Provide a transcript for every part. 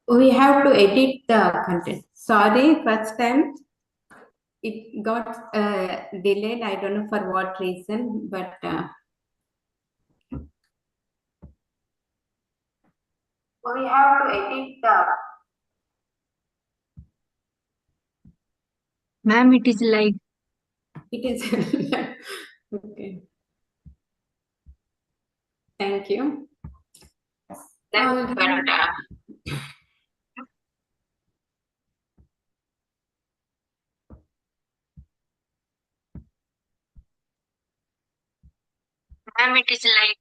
We have to edit the content. Sorry, first time it got delayed. I don't know for what reason, but we have to edit the. Ma'am, it is live. It is okay. Thank you. Ma'am, it is live.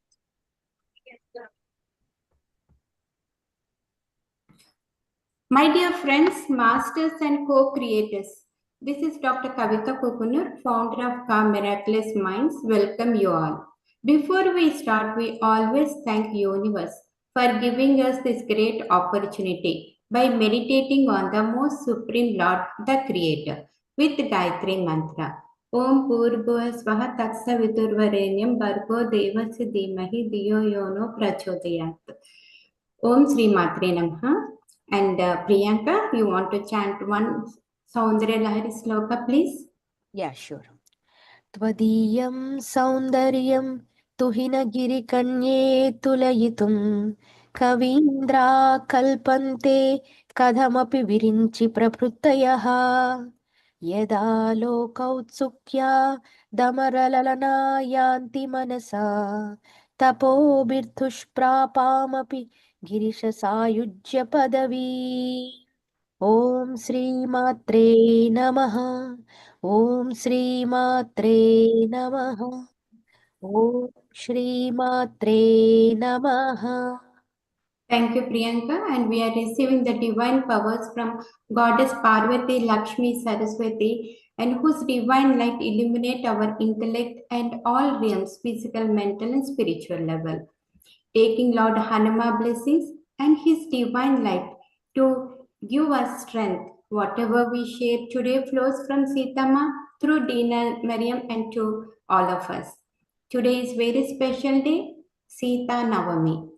My dear friends, masters and co-creators, this is Dr. Kavita Kokunur, founder of Miraculous Minds. Welcome you all. Before we start, we always thank Universe for giving us this great opportunity by meditating on the most supreme Lord, the Creator, with Gayatri Mantra. Om Purva Swaha Taksa Viturvarenyam Bhargo Devasya Dhimahi Diyo Yono Prachodayat. Om Sri Matre Namaha. And Priyanka, you want to chant one Saundara Lahari sloka, please? Yeah, sure. Tvadiyam Saundaryam Tuhinagirikanye Tulayitum Kavindra Kalpante Kadhamapi Virinchi Praprutayaha Yada Lokautsukya Damaralalana Yanti Manasa Tapo Birthushprapamapi Girisha Sayujya Padavi Om Sri Matre Namaha Om Shri Matre Namaha. Om Shri Matre Namaha. Thank you, Priyanka. And we are receiving the divine powers from Goddess Parvati Lakshmi Saraswati, and whose divine light illuminate our intellect and all realms, physical, mental, and spiritual level. Taking Lord Hanuma blessings and his divine light to give us strength. Whatever we share today flows from Sitama through Dena Merriam and to all of us. Today is very special day, Sita Navami,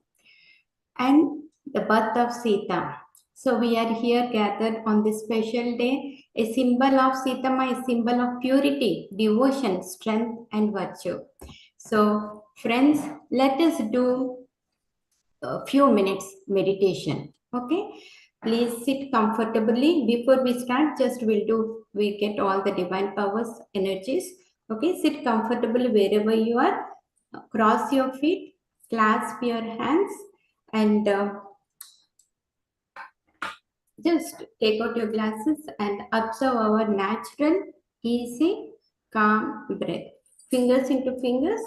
and the birth of Sita. So we are here gathered on this special day. A symbol of Sitama is symbol of purity, devotion, strength, and virtue. So friends, let us do a few minutes meditation. Okay, please sit comfortably. Before we start, just we get all the divine powers energies. Okay, sit comfortably wherever you are. Cross your feet, clasp your hands, and just take out your glasses and observe our natural, easy, calm breath. Fingers into fingers.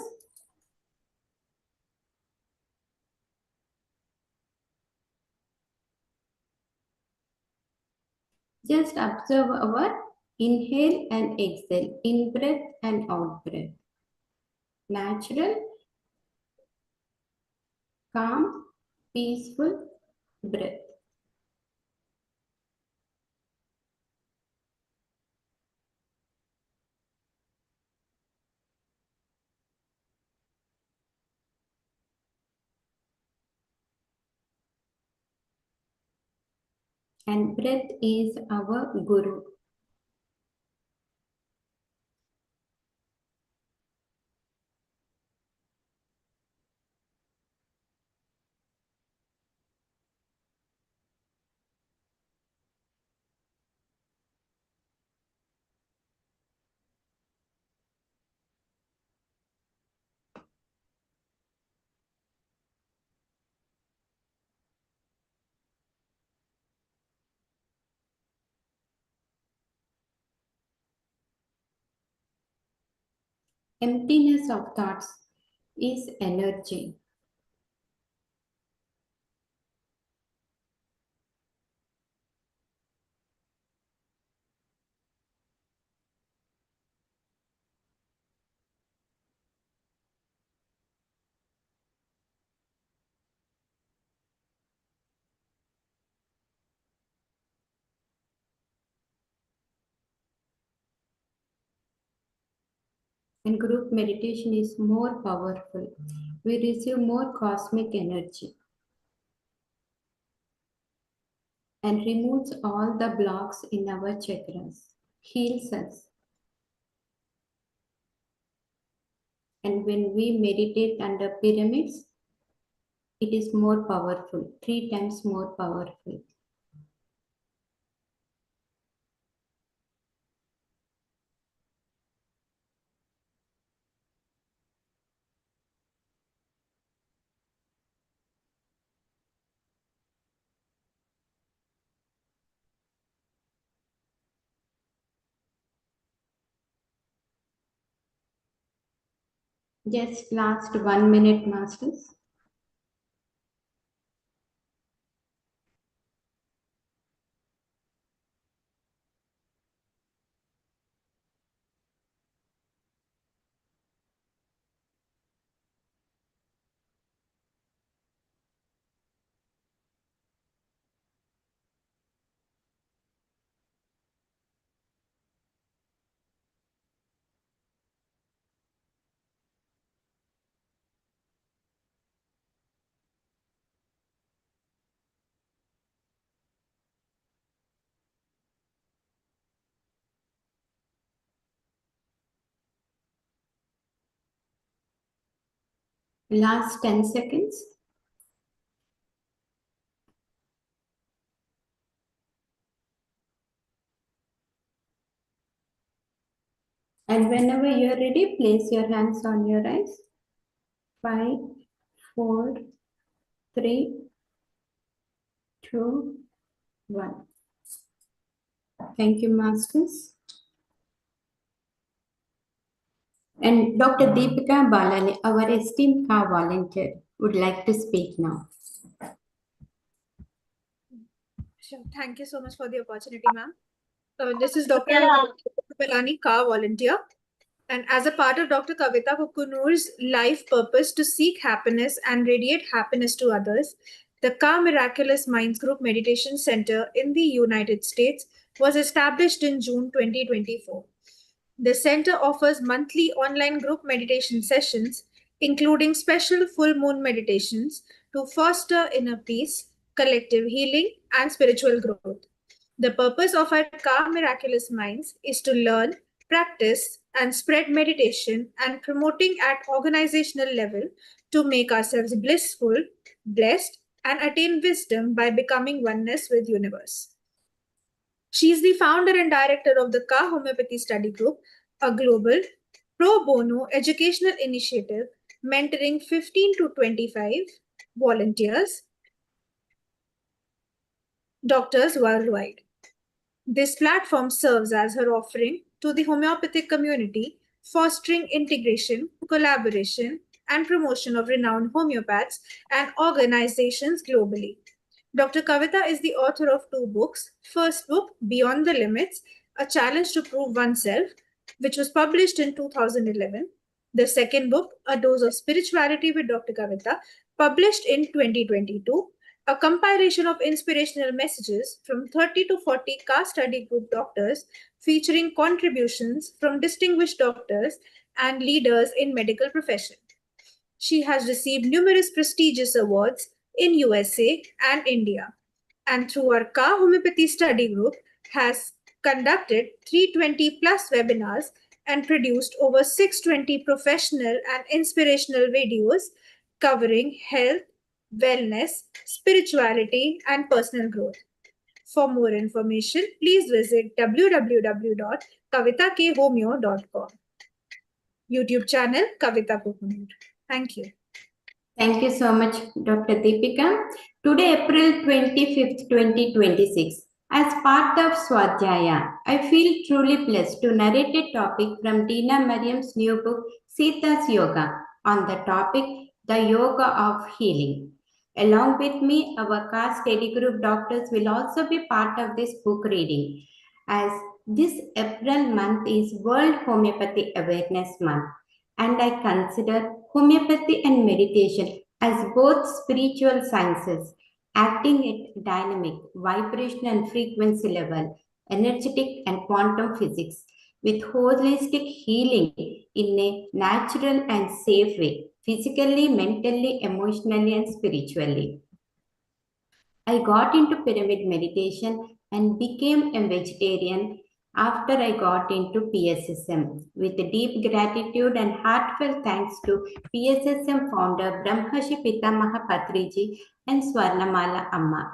Just observe our inhale and exhale, in breath and out breath. Natural, calm, peaceful breath. And breath is our guru. Emptiness of thoughts is energy. And group meditation is more powerful. We receive more cosmic energy. and removes all the blocks in our chakras, heals us. And when we meditate under pyramids, it is more powerful, 3 times more powerful. Just last 1 minute, masters. Last 10 seconds. And whenever you're ready, place your hands on your eyes. 5, 4, 3, 2, 1. Thank you, masters. And Dr. Deepika Balani, our esteemed volunteer, would like to speak now. Sure. Thank you so much for the opportunity, ma'am. This is Dr. Balani, car volunteer. And as a part of Dr. Kavita Kukunur's life purpose to seek happiness and radiate happiness to others, the KHA Miraculous Minds Group Meditation Center in the United States was established in June 2024. The center offers monthly online group meditation sessions, including special full moon meditations to foster inner peace, collective healing, and spiritual growth. The purpose of our KHA Miraculous Minds is to learn, practice, and spread meditation and promoting at organizational level to make ourselves blissful, blessed, and attain wisdom by becoming oneness with universe. She is the founder and director of the KHA Homeopathy Study Group, a global pro bono educational initiative mentoring 15 to 25 volunteers, doctors worldwide. This platform serves as her offering to the homeopathic community, fostering integration, collaboration, and promotion of renowned homeopaths and organizations globally. Dr. Kavita is the author of 2 books. First book, Beyond the Limits, A Challenge to Prove Oneself, which was published in 2011. The second book, A Dose of Spirituality with Dr. Kavita, published in 2022, a compilation of inspirational messages from 30 to 40 KHA study group doctors featuring contributions from distinguished doctors and leaders in medical profession. She has received numerous prestigious awards in USA and India, and through her KHA Homeopathy Study Group has conducted 320 plus webinars and produced over 620 professional and inspirational videos covering health, wellness, spirituality, and personal growth. For more information, please visit www.kavitakhomeopathy.com. YouTube channel Kavita Kukunur. Thank you. Thank you so much, Dr. Deepika. Today, April 25th, 2026, as part of Swadhyaya, I feel truly blessed to narrate a topic from Dena Merriam's new book, Sita's Yoga, on the topic, the Yoga of Healing. Along with me, our KHA study group doctors will also be part of this book reading, as this April month is World Homeopathy Awareness Month, and I consider homeopathy and meditation as both spiritual sciences acting at dynamic, vibration and frequency level, energetic and quantum physics, with holistic healing in a natural and safe way, physically, mentally, emotionally, and spiritually. I got into pyramid meditation and became a vegetarian after I got into PSSM. With deep gratitude and heartfelt thanks to PSSM founder Brahmashi Pitamaha Patriji and Swarnamala Amma.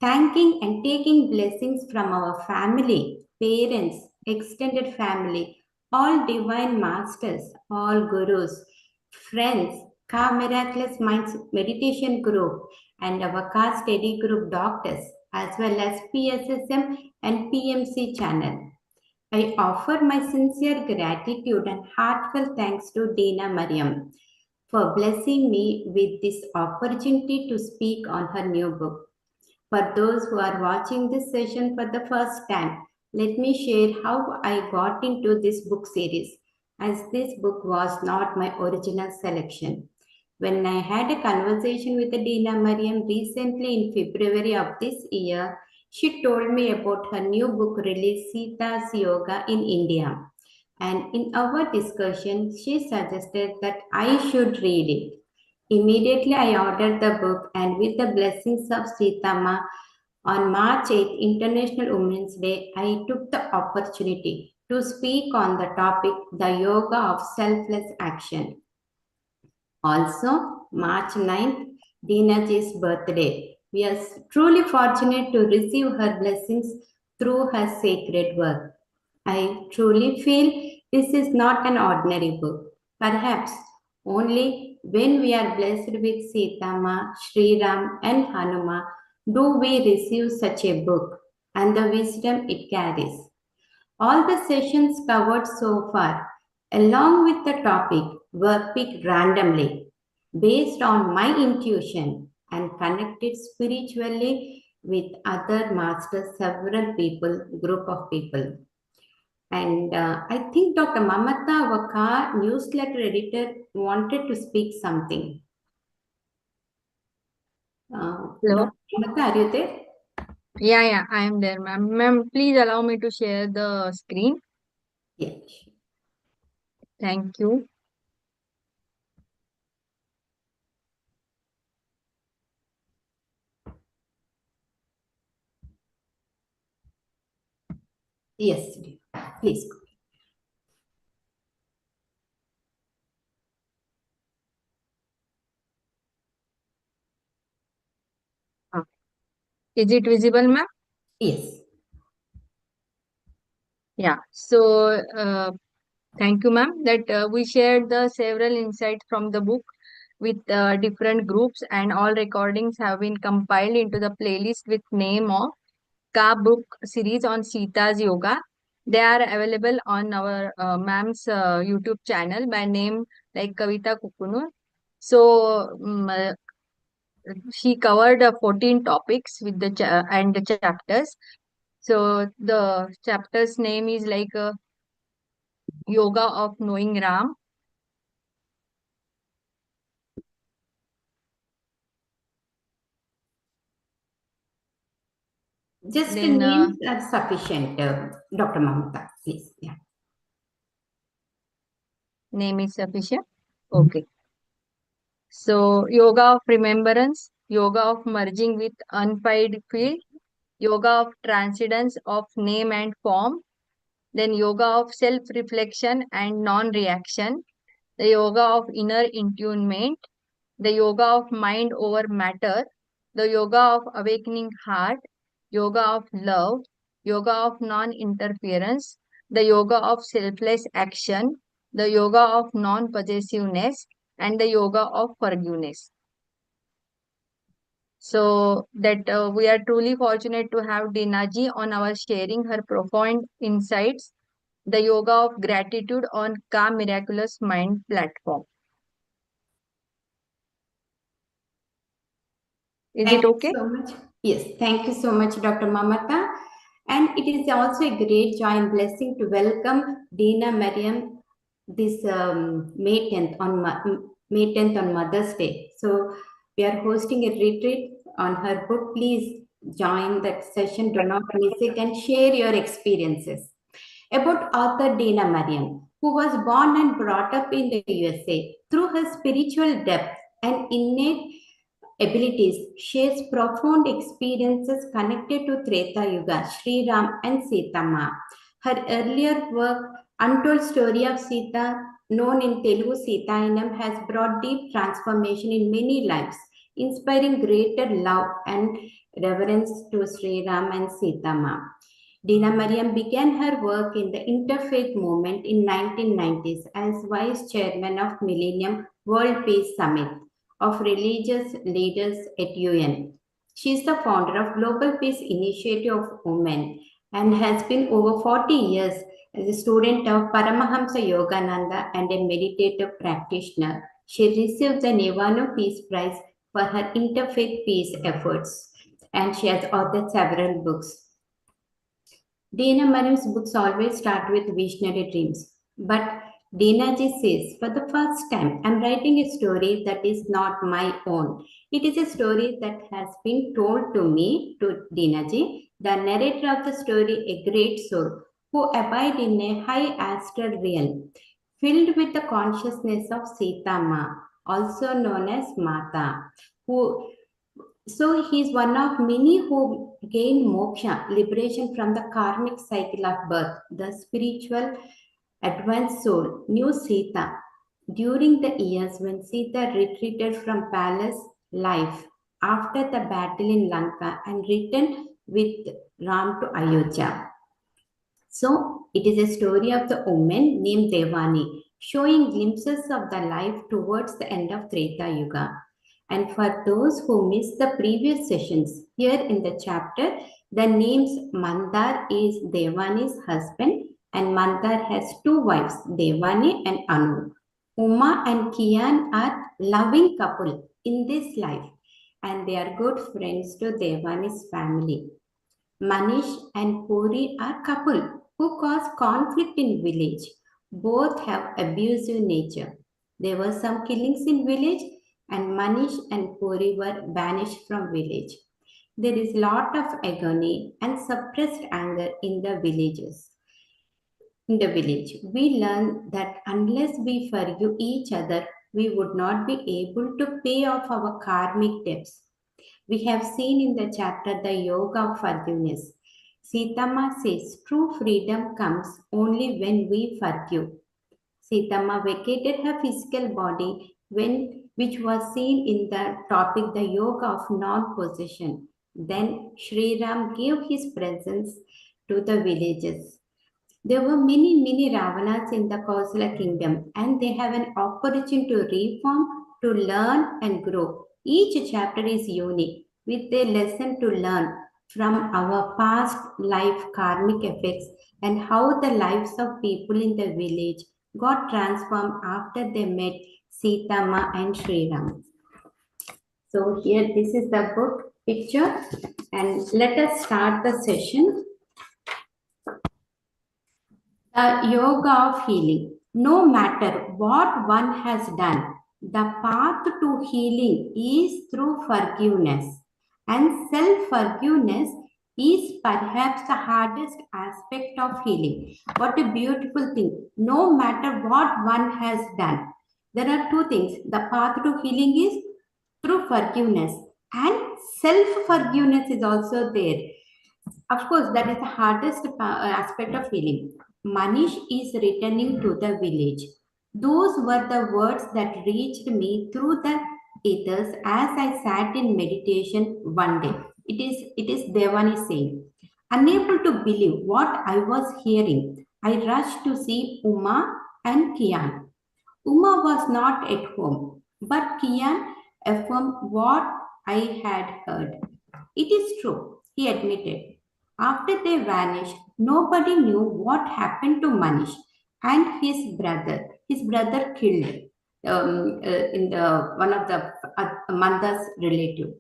Thanking and taking blessings from our family, parents, extended family, all divine masters, all gurus, friends, KHA Miraculous Minds Meditation Group, and our KHA Study Group doctors, as well as PSSM and PMC channel. I offer my sincere gratitude and heartfelt thanks to Dena Merriam for blessing me with this opportunity to speak on her new book. For those who are watching this session for the first time, let me share how I got into this book series, as this book was not my original selection. When I had a conversation with Dena Merriam recently in February of this year, she told me about her new book release, Sita's Yoga in India. And in our discussion, she suggested that I should read it. Immediately, I ordered the book, and with the blessings of Sitama, on March 8th, International Women's Day, I took the opportunity to speak on the topic, the yoga of selfless action. Also, March 9th, Deenaji's birthday. We are truly fortunate to receive her blessings through her sacred work. I truly feel this is not an ordinary book. Perhaps only when we are blessed with Sitama, Sri Ram, and Hanuma do we receive such a book and the wisdom it carries. All the sessions covered so far, along with the topic, were picked randomly based on my intuition and connected spiritually with other masters, several people, group of people. And I think Dr. Mamata, our newsletter editor, wanted to speak something. Hello. Dr. Mamata, are you there? Yeah, I am there, ma'am. Ma'am, please allow me to share the screen. Yes. Thank you. Yes, please. Is it visible, ma'am? Yes. Yeah. So, thank you, ma'am, that we shared the several insights from the book with different groups, and all recordings have been compiled into the playlist with name of KHA book series on Sita's Yoga. They are available on our ma'am's YouTube channel by name like Kavita Kukunur. So, she covered 14 topics with the and the chapters. So the chapter's name is like Yoga of Knowing Ram. Just Then names are sufficient, Dr. Mamata, please. Yeah. name is sufficient. Okay. So Yoga of Remembrance, Yoga of Merging with Unpied Field, Yoga of Transcendence of Name and Form, then Yoga of Self-Reflection and Non-Reaction, the Yoga of Inner Intunement, the Yoga of Mind over Matter, the Yoga of Awakening Heart, Yoga of Love, Yoga of Non-Interference, the Yoga of Selfless Action, the Yoga of Non-Possessiveness, and the Yoga of Forgiveness. So that we are truly fortunate to have Dinaji on our sharing her profound insights, the Yoga of Gratitude on KHA Miraculous Mind platform. Is Thank it you okay? so much. Yes, thank you so much, Dr. Mamata. And it is also a great joy and blessing to welcome Dena Merriam this May 10th on May 10th on Mother's Day. So we are hosting a retreat on her book. Please join that session. Do not miss it and share your experiences. About author Dena Merriam, who was born and brought up in the USA. Through her spiritual depth and innate abilities, shares profound experiences connected to Treta Yuga, Sri Ram and Sita Ma. Her earlier work, Untold Story of Sita, known in Telugu Sitayanam, has brought deep transformation in many lives, inspiring greater love and reverence to Sri Ram and Sita Ma. Dena Merriam began her work in the interfaith movement in 1990s as vice chairman of Millennium World Peace Summit of religious leaders at UN. She is the founder of Global Peace Initiative of Women and has been over 40 years as a student of Paramahamsa Yogananda and a meditative practitioner. She received the Nirvana Peace Prize for her interfaith peace efforts, and she has authored several books. Dena Merriam's books always start with visionary dreams, but Dena ji says, for the first time, I'm writing a story that is not my own. It is a story that has been told to me, to Dena ji, the narrator of the story, a great soul, who abide in a high astral realm, filled with the consciousness of Sita Ma, also known as Mata, so he is one of many who gained moksha, liberation from the karmic cycle of birth. The spiritual advanced soul knew Sita during the years when Sita retreated from palace life after the battle in Lanka and returned with Ram to Ayodhya. So it is a story of the woman named Devani, showing glimpses of the life towards the end of Treta Yuga. And for those who missed the previous sessions, here in the chapter, the names Mandar is Devani's husband, and Mandar has two wives, Devani and Anu. Uma and Kian are loving couple in this life, and they are good friends to Devani's family. Manish and Puri are couple who cause conflict in village. Both have abusive nature. There were some killings in village, and Manish and Puri were banished from village. There is lot of agony and suppressed anger in the villages. In the village, we learn that unless we forgive each other, we would not be able to pay off our karmic debts. We have seen in the chapter the yoga of forgiveness. Sitama says true freedom comes only when we forgive. Sitama vacated her physical body which was seen in the topic the yoga of non-possession. Then Sri Ram gave his presence to the villages. There were many Ravanas in the Kausala kingdom, and they have an opportunity to reform, to learn and grow. Each chapter is unique with a lesson to learn from our past life karmic effects and how the lives of people in the village got transformed after they met Sita Ma and Sri Ram. So here this is the book picture, and let us start the session. The yoga of healing. No matter what one has done, the path to healing is through forgiveness. And self-forgiveness is perhaps the hardest aspect of healing. What a beautiful thing. No matter what one has done. There are two things. The path to healing is through forgiveness. And self-forgiveness is also there. Of course, that is the hardest aspect of healing. Manish is returning to the village. Those were the words that reached me through the ethers as I sat in meditation one day. It is Devani saying, unable to believe what I was hearing, I rushed to see Uma and Kian. Uma was not at home, but Kian affirmed what I had heard. It is true, he admitted. After they vanished, nobody knew what happened to Manish and his brother. His brother killed in the one of the Manda's relative.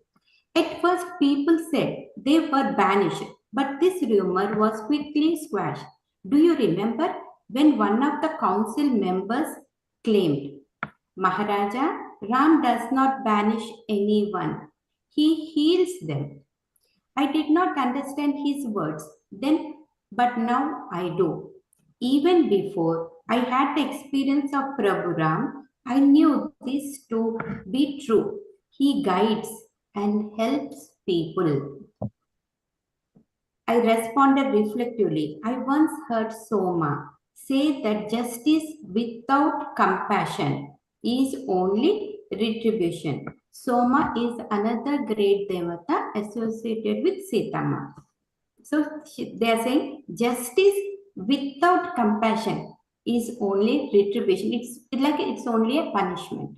At first, people said they were banished, but this rumor was quickly squashed. Do you remember when one of the council members claimed, Maharaja, Ram does not banish anyone, he heals them. I did not understand his words then, but now I do. Even before I had the experience of Prabhu Ram, I knew this to be true. He guides, and helps people. I responded reflectively. I once heard Soma say that justice without compassion is only retribution. Soma is another great devata associated with Sita. So they are saying justice without compassion is only retribution. It's only a punishment.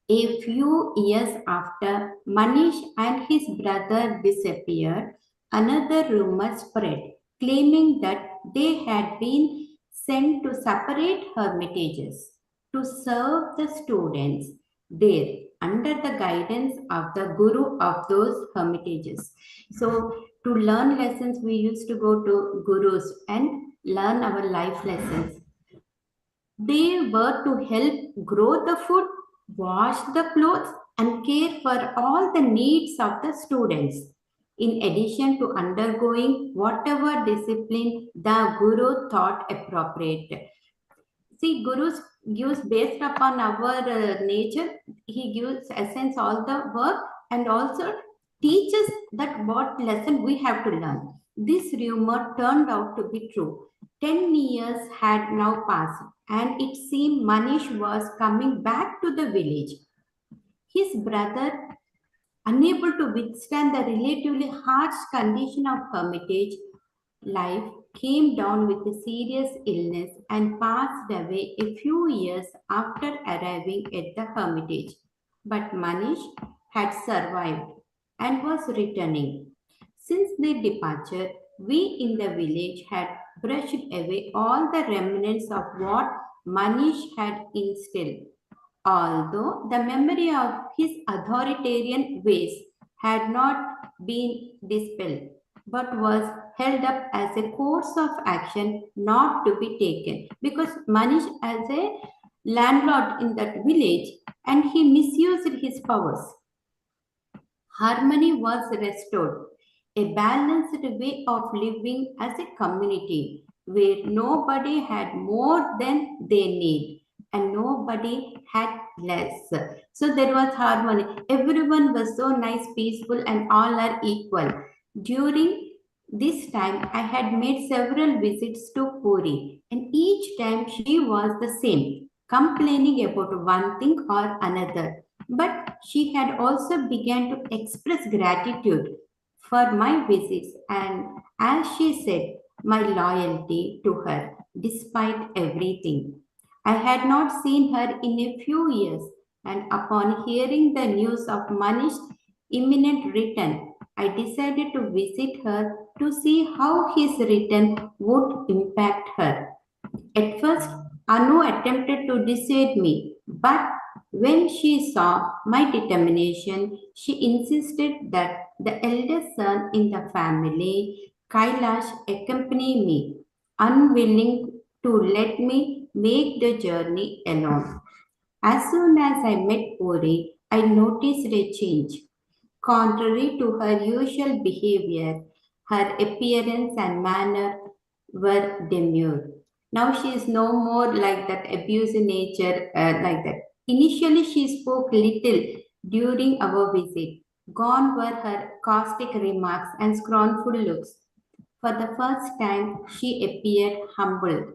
A few years after Manish and his brother disappeared, another rumor spread, claiming that they had been sent to separate hermitages to serve the students there under the guidance of the guru of those hermitages. So, to learn lessons, we used to go to gurus and learn our life lessons. They were to help grow the food, wash the clothes, and care for all the needs of the students, in addition to undergoing whatever discipline the guru thought appropriate. See, gurus gives based upon our nature. He gives essence all the work and also teaches that what lesson we have to learn. This rumor turned out to be true. 10 years had now passed, and it seemed Manish was coming back to the village. His brother, unable to withstand the relatively harsh condition of hermitage life, came down with a serious illness and passed away a few years after arriving at the hermitage. But Manish had survived and was returning. Since their departure, we in the village had brushed away all the remnants of what Manish had instilled, although the memory of his authoritarian ways had not been dispelled, but was held up as a course of action not to be taken. Because Manish, as a landlord in that village, and he misused his powers. Harmony was restored, a balanced way of living as a community where nobody had more than they need and nobody had less. So there was harmony. Everyone was so nice, peaceful, and all are equal. During this time, I had made several visits to Puri, and each time she was the same, complaining about one thing or another. But she had also begun to express gratitude for my visits and, as she said, my loyalty to her despite everything. I had not seen her in a few years, and upon hearing the news of Manish's imminent return, I decided to visit her to see how his return would impact her. At first, Anu attempted to dissuade me, but when she saw my determination, she insisted that the eldest son in the family, Kailash, accompany me, unwilling to let me make the journey alone. As soon as I met Puri, I noticed a change. Contrary to her usual behavior, her appearance and manner were demure. Now she is no more like that abusive nature, like that. Initially, she spoke little during our visit. Gone were her caustic remarks and scornful looks. For the first time, she appeared humbled,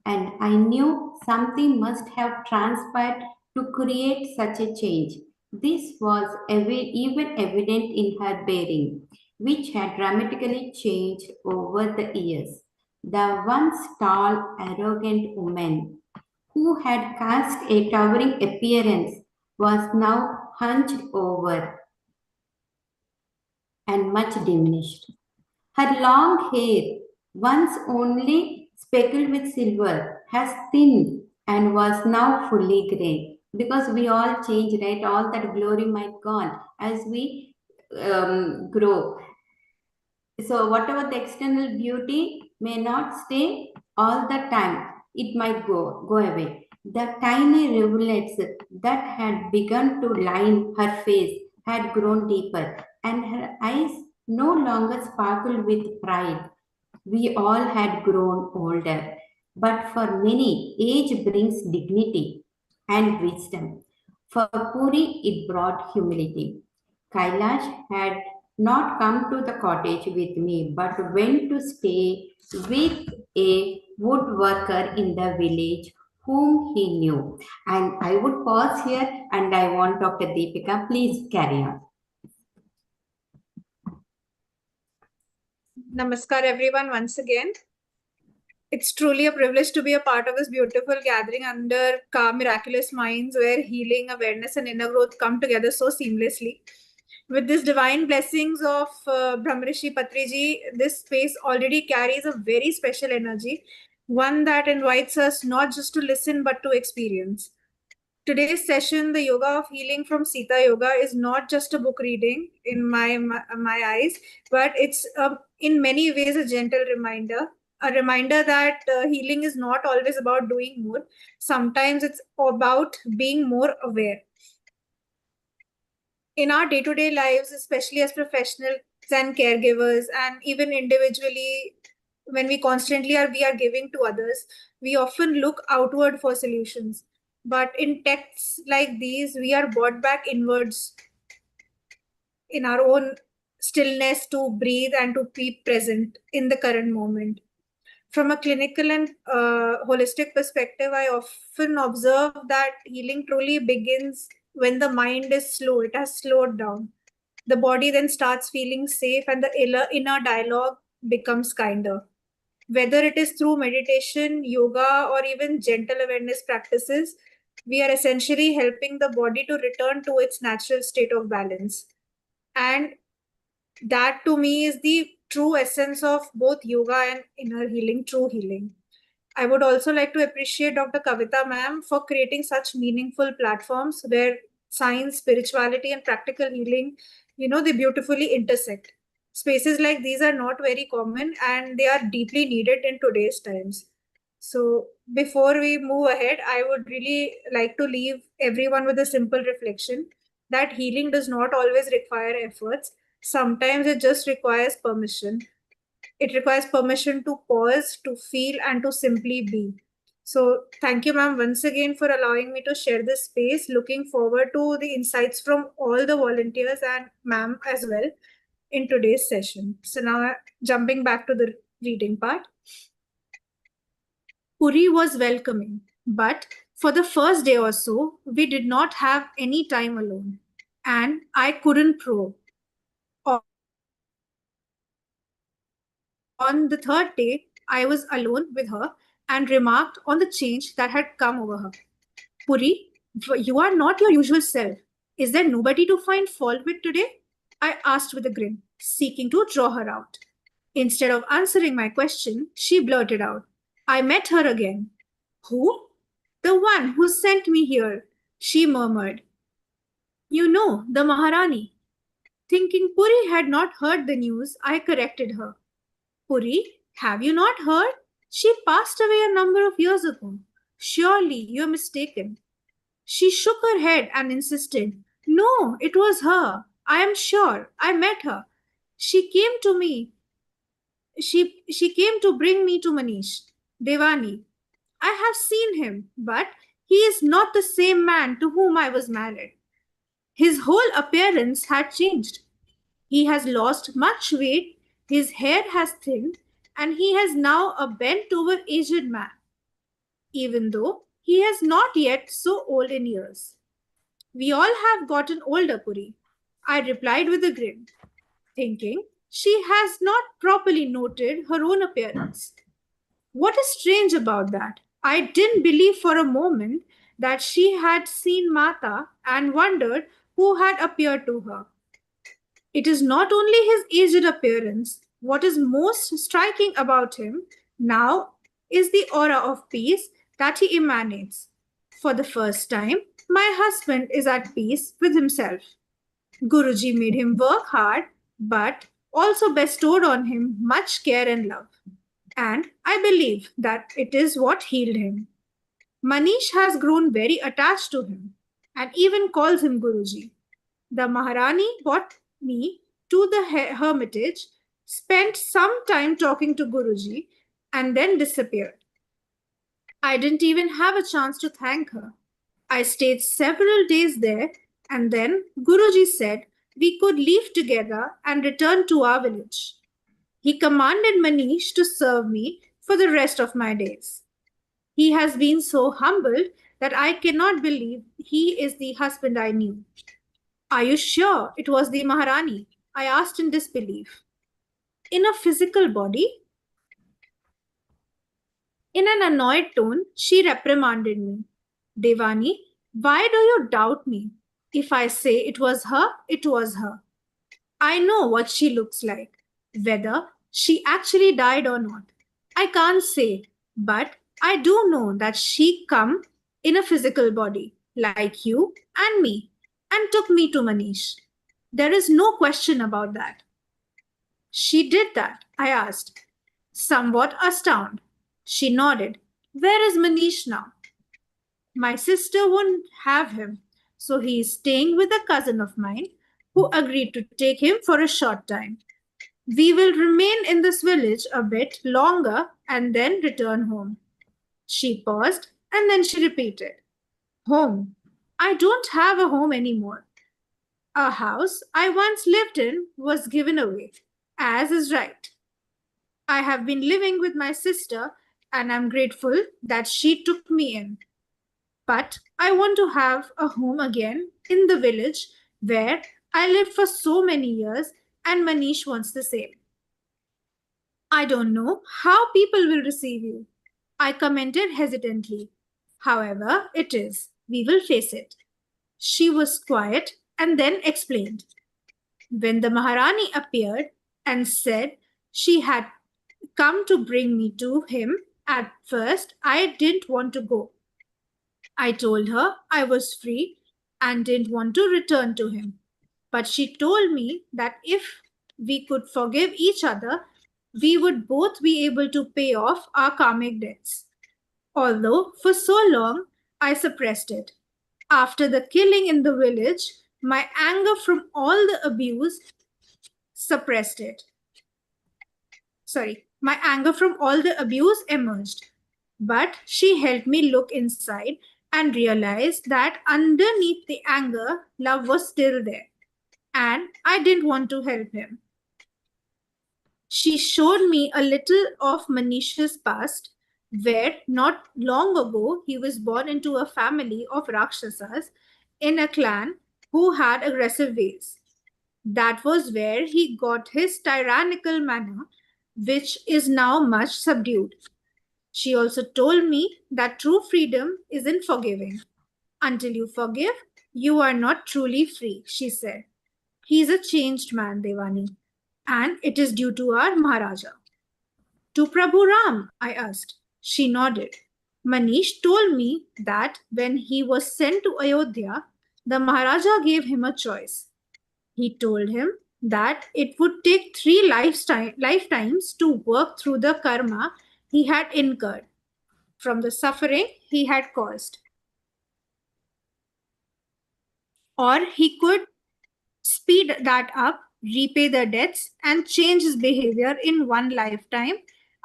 and I knew something must have transpired to create such a change. This was even evident in her bearing, which had dramatically changed over the years. The once tall, arrogant woman who had cast a towering appearance was now hunched over and much diminished. Her long hair, once only speckled with silver, has thinned and was now fully grey. Because we all change, right? All that glory might gone as we grow. So whatever the external beauty may not stay all the time. It might go away. The tiny rivulets that had begun to line her face had grown deeper, and her eyes no longer sparkled with pride. We all had grown older, but for many, age brings dignity and wisdom. For Puri, it brought humility. Kailash had not come to the cottage with me, but went to stay with a woodworker in the village whom he knew. And I would pause here and I want Dr. Deepika, please carry on. Namaskar, everyone, once again. It's truly a privilege to be a part of this beautiful gathering under KHA Miraculous Minds, where healing, awareness, and inner growth come together so seamlessly. With these divine blessings of Brahmarishi Patriji, this space already carries a very special energy, one that invites us not just to listen but to experience. Today's session, the Yoga of Healing from Sita Yoga, is not just a book reading in my eyes, but it's in many ways a gentle reminder. A reminder that healing is not always about doing more. Sometimes it's about being more aware. In our day-to-day lives, especially as professionals and caregivers, and even individually, when we are giving to others, we often look outward for solutions. But in texts like these, we are brought back inwards in our own stillness to breathe and to be present in the current moment. From a clinical and holistic perspective, I often observe that healing truly begins when the mind is slow, it has slowed down. The body then starts feeling safe and the inner dialogue becomes kinder. Whether it is through meditation, yoga, or even gentle awareness practices, we are essentially helping the body to return to its natural state of balance. And that to me is the true essence of both yoga and inner healing, true healing. I would also like to appreciate Dr. Kavita ma'am for creating such meaningful platforms where science, spirituality, and practical healing, they beautifully intersect. Spaces like these are not very common and they are deeply needed in today's times. So before we move ahead, I would really like to leave everyone with a simple reflection that healing does not always require efforts. Sometimes it just requires permission. It requires permission to pause, to feel, and to simply be. So, thank you, ma'am, once again for allowing me to share this space. Looking forward to the insights from all the volunteers and ma'am as well in today's session. So, now jumping back to the reading part. Puri was welcoming, but for the first day or so, we did not have any time alone, and I couldn't probe. On the third day, I was alone with her and remarked on the change that had come over her. Puri, you are not your usual self. Is there nobody to find fault with today? I asked with a grin, seeking to draw her out. Instead of answering my question, she blurted out, I met her again. Who? The one who sent me here, she murmured. You know, the Maharani. Thinking Puri had not heard the news, I corrected her. Puri, have you not heard? She passed away a number of years ago. Surely you're mistaken. She shook her head and insisted, No, it was her. I am sure. I met her. She came to me. She came to bring me to Manish, Devani. I have seen him, but he is not the same man to whom I was married. His whole appearance had changed. He has lost much weight, his hair has thinned, and he has now a bent over aged man, even though he is not yet so old in years. We all have gotten older, Puri, I replied with a grin, thinking she has not properly noted her own appearance. What is strange about that? I didn't believe for a moment that she had seen Mata and wondered who had appeared to her. It is not only his aged appearance. What is most striking about him now is the aura of peace that he emanates. For the first time, my husband is at peace with himself. Guruji made him work hard, but also bestowed on him much care and love. And I believe that it is what healed him. Manish has grown very attached to him and even calls him Guruji. The Maharani brought me to the hermitage, spent some time talking to Guruji, and then disappeared. I didn't even have a chance to thank her. I stayed several days there, and then Guruji said, we could leave together and return to our village. He commanded Manish to serve me for the rest of my days. He has been so humbled that I cannot believe he is the husband I knew. Are you sure it was the Maharani? I asked in disbelief. In a physical body? In an annoyed tone, she reprimanded me. Devani, why do you doubt me? If I say it was her, it was her. I know what she looks like. Whether she actually died or not, I can't say, but I do know that she come in a physical body, like you and me, and took me to Manish. There is no question about that. She did that, I asked, somewhat astounded. She nodded. Where is Manish now? My sister won't have him, so he is staying with a cousin of mine who agreed to take him for a short time. We will remain in this village a bit longer and then return home. She paused and then she repeated, Home. I don't have a home anymore. A house I once lived in was given away, as is right. I have been living with my sister and I'm grateful that she took me in. But I want to have a home again in the village where I lived for so many years, and Manish wants the same. I don't know how people will receive you, I commented hesitantly. However, it is. We will face it. She was quiet and then explained. When the Maharani appeared and said she had come to bring me to him, at first I didn't want to go. I told her I was free and didn't want to return to him. But she told me that if we could forgive each other, we would both be able to pay off our karmic debts. Although for so long I suppressed it. After the killing in the village, my anger from all the abuse suppressed it. My anger from all the abuse emerged. But she helped me look inside and realized that underneath the anger, love was still there. And I didn't want to help him. She showed me a little of Manish's past, where not long ago he was born into a family of Rakshasas in a clan who had aggressive ways. That was where he got his tyrannical manner, which is now much subdued. She also told me that true freedom isn't forgiving. Until you forgive, you are not truly free, she said. He is a changed man, Devani, and it is due to our Maharaja. To Prabhu Ram, I asked. She nodded. Manish told me that when he was sent to Ayodhya, the Maharaja gave him a choice. He told him that it would take 3 lifetimes to work through the karma he had incurred from the suffering he had caused. Or he could speed that up, repay the debts, and change his behavior in one lifetime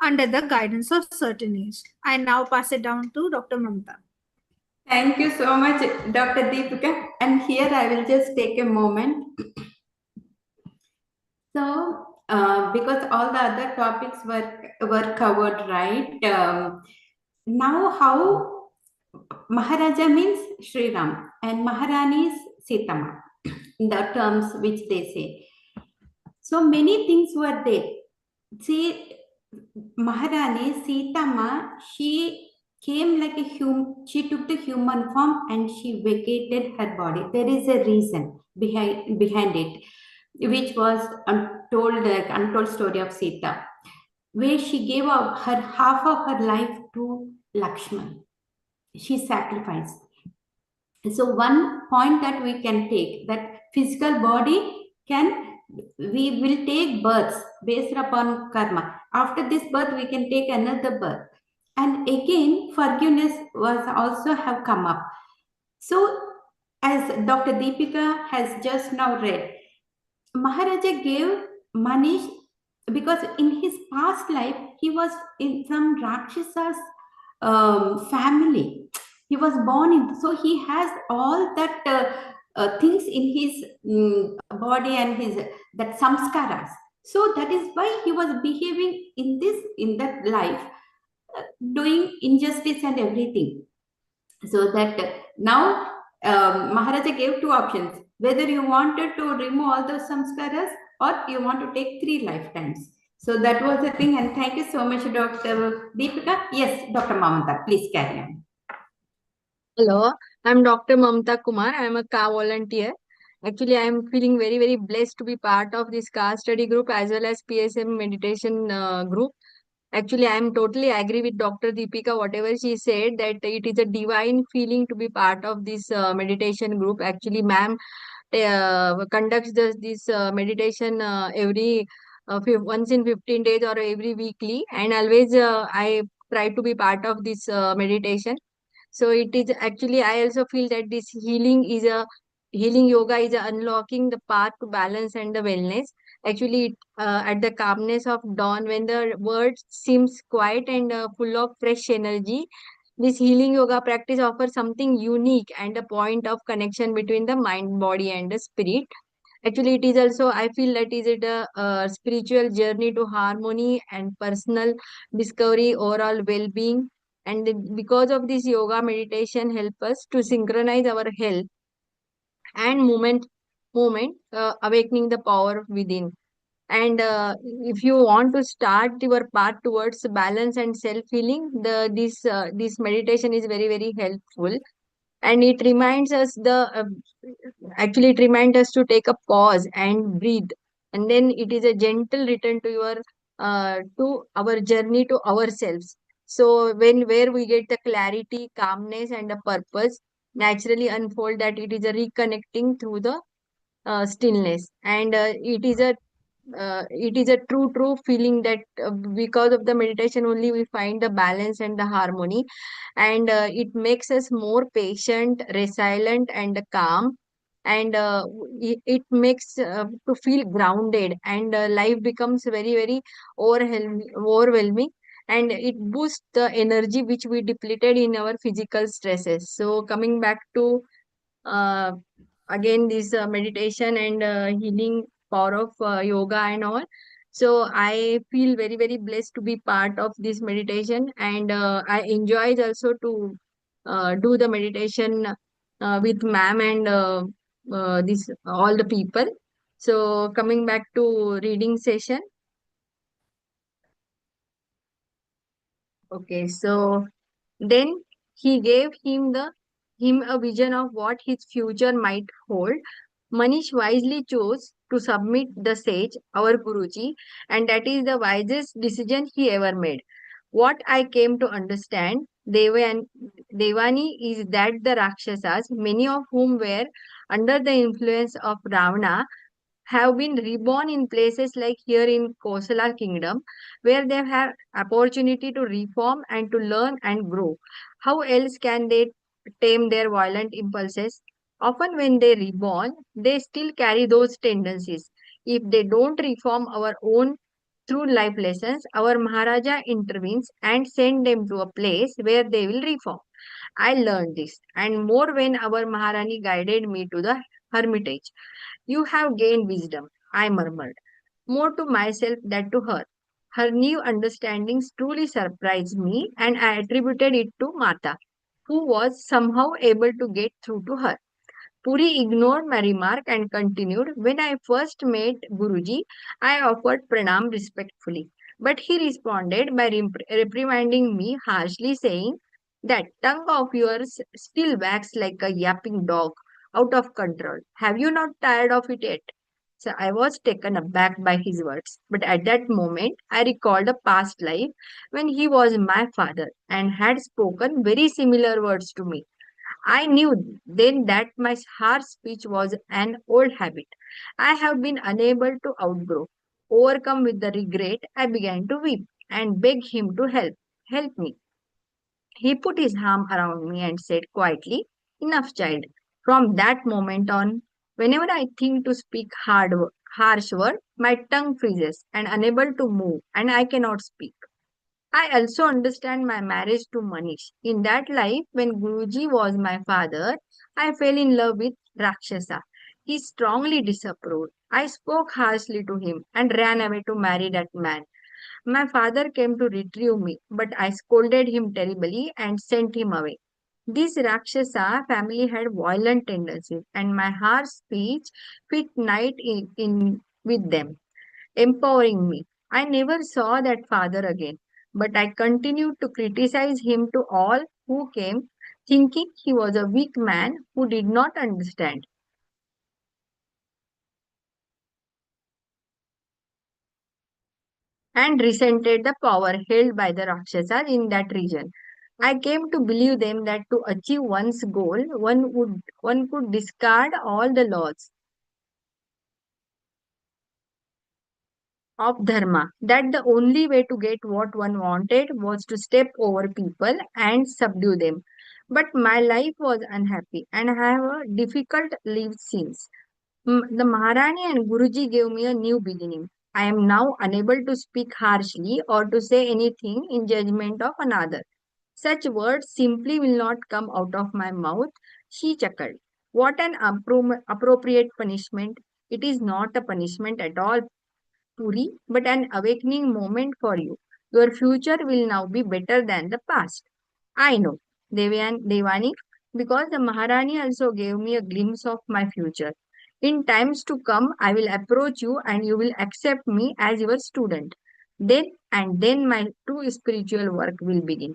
under the guidance of certain age. I now pass it down to Dr. Mamta. Thank you so much, Dr. Deepika. And here I will just take a moment. So, because all the other topics were covered, right? Now, how Maharaja means Sri Ram and Maharani is Sita, the terms which they say. So many things were there. See, Maharani Sita, she came like a human. She took the human form and she vacated her body. There is a reason behind it, which was untold story of Sita, where she gave up her half of her life to Lakshman. She sacrificed. So one point that we can take, that physical body we will take births based upon karma. After this birth, we can take another birth. And again, forgiveness was also have come up. So as Dr. Deepika has just now read, Maharaja gave Manish because in his past life, he was from Rakshasa's family. He was born in, so he has all that things in his body and his that samskaras. So that is why he was behaving in that life, doing injustice and everything. So that now Maharaja gave two options, whether you wanted to remove all those samskaras or you want to take 3 lifetimes. So that was the thing. And thank you so much, Dr. Deepika. Yes, Dr. Mamata, please carry on. Hello, I'm Dr. Mamta Kumar. I'm a car volunteer. Actually, I'm feeling very, very blessed to be part of this car study group as well as PSM meditation group. Actually, I'm totally agree with Dr. Deepika, whatever she said, that it is a divine feeling to be part of this meditation group. Actually, ma'am conducts this meditation every once in 15 days or every weekly, and always I try to be part of this meditation. So it is actually, I also feel that this healing yoga is unlocking the path to balance and the wellness. Actually, at the calmness of dawn, when the world seems quiet and full of fresh energy, this healing yoga practice offers something unique and a point of connection between the mind, body, and the spirit. Actually, it is also, I feel that is it a spiritual journey to harmony and personal discovery, overall well-being. And because of this yoga meditation help us to synchronize our health and movement, awakening the power within. And if you want to start your path towards balance and self-healing, this meditation is very, very helpful. And it reminds us actually it reminds us to take a pause and breathe, and then it is a gentle return to your to our journey to ourselves. So when where we get the clarity, calmness, and a purpose naturally unfold, that it is a reconnecting through the stillness. And it is a true feeling that because of the meditation only we find the balance and the harmony. And it makes us more patient, resilient, and calm. And it makes to feel grounded, and life becomes very, very overwhelming, and it boosts the energy which we depleted in our physical stresses. So coming back to uh, again this meditation and healing power of yoga and all. So I feel very, very blessed to be part of this meditation, and I enjoy also to do the meditation with ma'am and this all the people. So coming back to reading session. Okay, so then he gave him a vision of what his future might hold. Manish wisely chose to submit the sage, our Guruji, and that is the wisest decision he ever made. What I came to understand, Devani, is that the Rakshasas, many of whom were under the influence of Ravana, have been reborn in places like here in Kosala kingdom, where they have opportunity to reform and to learn and grow. How else can they tame their violent impulses? Often when they reborn, they still carry those tendencies. If they don't reform our own through life lessons, our Maharaja intervenes and send them to a place where they will reform. I learned this and more when our Maharani guided me to the hermitage. You have gained wisdom, I murmured, more to myself than to her. Her new understandings truly surprised me, and I attributed it to Mata, who was somehow able to get through to her. Puri ignored my remark and continued, when I first met Guruji, I offered pranam respectfully. But he responded by reprimanding me harshly, saying, that tongue of yours still wags like a yapping dog, out of control. Have you not tired of it yet? So I was taken aback by his words. But at that moment, I recalled a past life when he was my father and had spoken very similar words to me. I knew then that my harsh speech was an old habit I have been unable to outgrow. Overcome with the regret, I began to weep and beg him to help me. He put his arm around me and said quietly, enough, child. From that moment on, whenever I think to speak harsh word, my tongue freezes and unable to move, and I cannot speak. I also understand my marriage to Manish. In that life, when Guruji was my father, I fell in love with Rakshasa. He strongly disapproved. I spoke harshly to him and ran away to marry that man. My father came to retrieve me, but I scolded him terribly and sent him away. This Rakshasa family had violent tendencies, and my harsh speech fit night in with them, empowering me. I never saw that father again, but I continued to criticize him to all who came, thinking he was a weak man who did not understand and resented the power held by the Rakshasas in that region. I came to believe them that to achieve one's goal, one could discard all the laws of dharma, that the only way to get what one wanted was to step over people and subdue them. But my life was unhappy and I have a difficult life since. The Maharani and Guruji gave me a new beginning. I am now unable to speak harshly or to say anything in judgment of another. Such words simply will not come out of my mouth. She chuckled. What an appropriate punishment. It is not a punishment at all, Puri, but an awakening moment for you. Your future will now be better than the past. I know, Devani, because the Maharani also gave me a glimpse of my future. In times to come, I will approach you and you will accept me as your student. Then my true spiritual work will begin.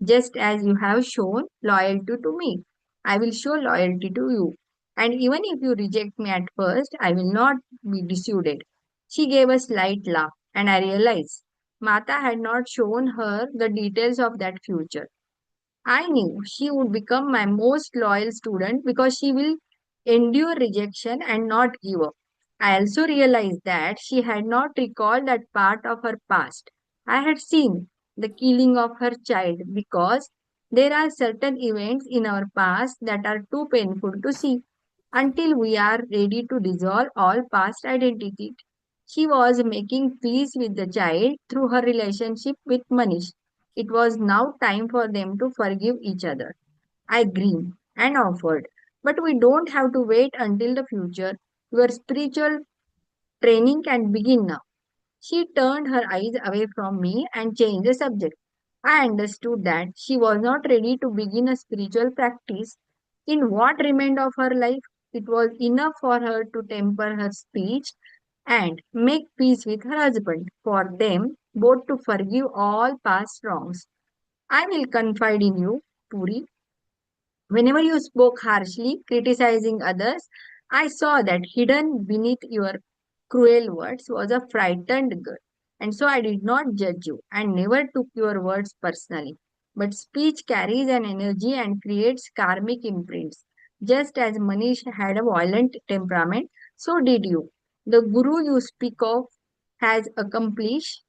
Just as you have shown loyalty to me, I will show loyalty to you. And even if you reject me at first, I will not be dissuaded. She gave a slight laugh, and I realized Mata had not shown her the details of that future. I knew she would become my most loyal student because she will endure rejection and not give up. I also realized that she had not recalled that part of her past. I had seen the killing of her child because there are certain events in our past that are too painful to see until we are ready to dissolve all past identity. She was making peace with the child through her relationship with Manish. It was now time for them to forgive each other. I grinned and offered. But we don't have to wait until the future. Your spiritual training can begin now. She turned her eyes away from me and changed the subject. I understood that she was not ready to begin a spiritual practice. In what remained of her life, it was enough for her to temper her speech and make peace with her husband, for them both to forgive all past wrongs. I will confide in you, Puri. Whenever you spoke harshly, criticizing others, I saw that hidden beneath your cruel words was a frightened girl. And so I did not judge you and never took your words personally. But speech carries an energy and creates karmic imprints. Just as Manish had a violent temperament, so did you. The guru you speak of has accomplished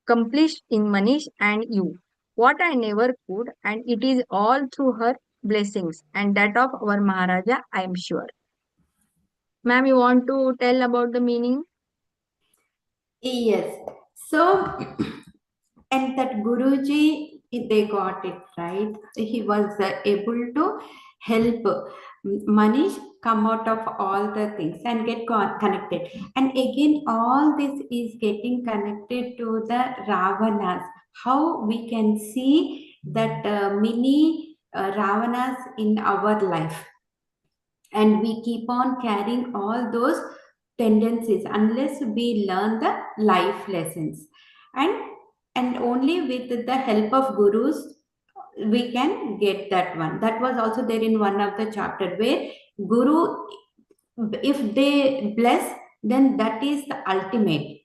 in Manish and you what I never could, and it is all through her blessings and that of our Maharaja, I am sure. Ma'am, you want to tell about the meaning? Yes. So, and that Guruji, they got it right. He was able to help Manish come out of all the things and get connected. And again, all this is getting connected to the Ravanas. How we can see that mini Ravanas in our life, and we keep on carrying all those tendencies unless we learn the life lessons, and only with the help of gurus we can get that one. That was also there in one of the chapter where guru, if they bless, then that is the ultimate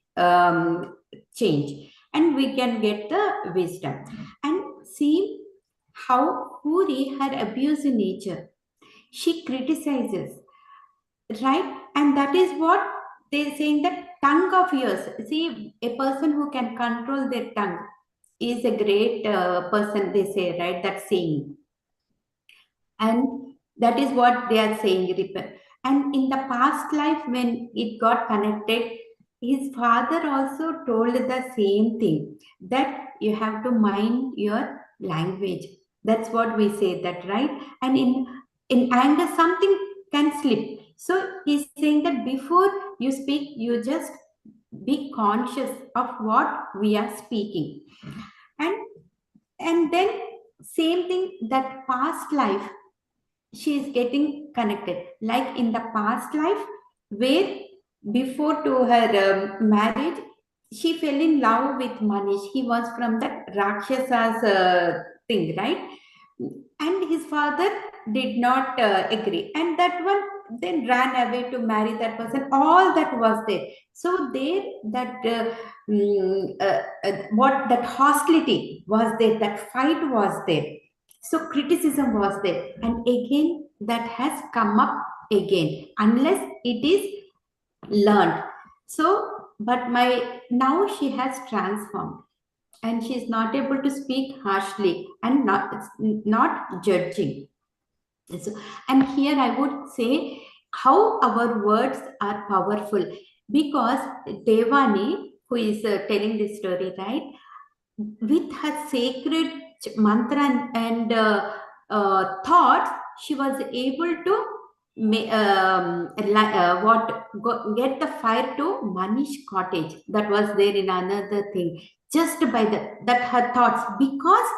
change, and we can get the wisdom. And see how Puri had abused nature. She criticizes, right? And that is what they're saying, that tongue of yours. See, a person who can control their tongue is a great person, they say, right? That saying. And that is what they are saying, Ripple. And in the past life, when it got connected, his father also told the same thing, that you have to mind your language. That's what we say that, right? And in anger, something can slip. So he's saying that before you speak, you just be conscious of what we are speaking. And then same thing, that past life, she is getting connected. Like in the past life, where before to her marriage, she fell in love with Manish. He was from that Rakshasa's thing, right? And his father did not agree, and that one then ran away to marry that person. All that was there. So there, that what that hostility was there, that fight was there, so criticism was there, and again that has come up again unless it is learned. So but my now she has transformed, and she is not able to speak harshly and not judging. So, and here I would say how our words are powerful, because Devani, who is telling this story, right, with her sacred mantra and thoughts, she was able to get the fire to Manish cottage that was there in another thing, just by that her thoughts, because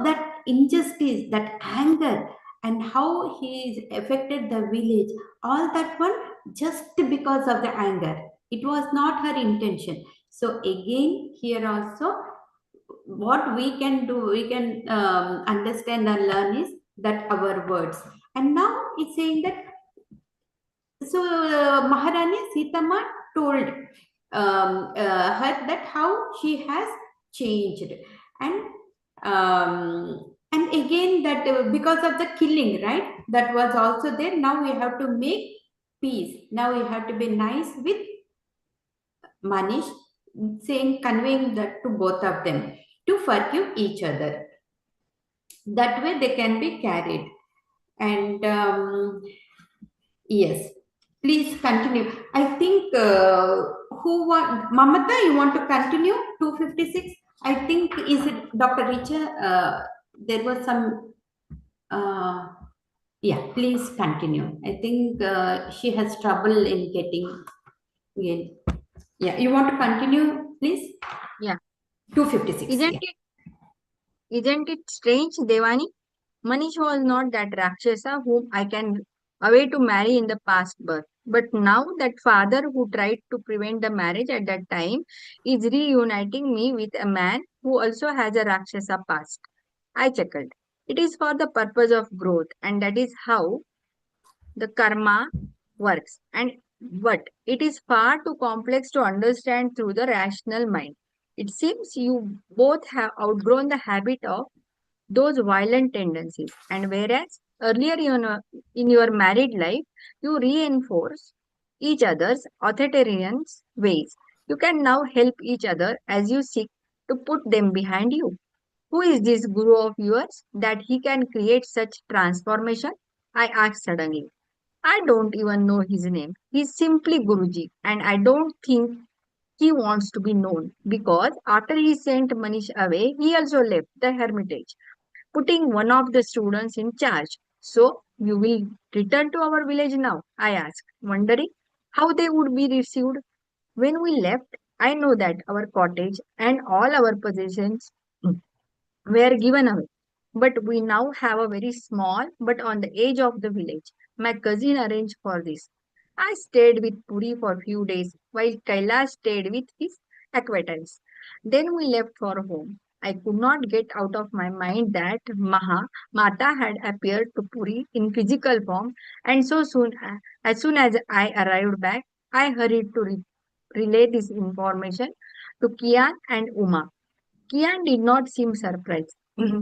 that injustice, that anger, and how he is affected the village, all that one, just because of the anger. It was not her intention. So again here also, what we can do, we can understand and learn is that our words. And now it's saying that, so Maharani Sitama told her that how she has changed. And again that because of the killing, right, that was also there. Now we have to make peace. Now we have to be nice with Manish, saying, conveying that to both of them to forgive each other. That way they can be carried. And yes, please continue. I think who want Mamata? You want to continue 256? I think is it Dr. Richa? There was some. Yeah, please continue. I think she has trouble in getting in. Yeah, you want to continue, please? Yeah. 256. Isn't it strange, Devani? Manish was not that Rakshasa whom I can away to marry in the past birth. But now that father who tried to prevent the marriage at that time is reuniting me with a man who also has a Rakshasa past. I chuckled. It is for the purpose of growth, and that is how the karma works. And but it is far too complex to understand through the rational mind. It seems you both have outgrown the habit of those violent tendencies. And whereas earlier in your married life, you reinforce each other's authoritarian ways, you can now help each other as you seek to put them behind you. Who is this guru of yours that he can create such transformation? I asked suddenly. I don't even know his name. He's simply Guruji, and I don't think he wants to be known because after he sent Manish away, he also left the hermitage putting one of the students in charge. So, you will return to our village now? I asked, wondering how they would be received. When we left, I know that our cottage and all our possessions were given away. But we now have a very small but on the edge of the village. My cousin arranged for this. I stayed with Puri for a few days while Kailash stayed with his acquaintance. Then we left for home. I could not get out of my mind that Mata had appeared to Puri in physical form, and so soon as soon as I arrived back, I hurried to relay this information to Kian and Uma. Kian did not seem surprised.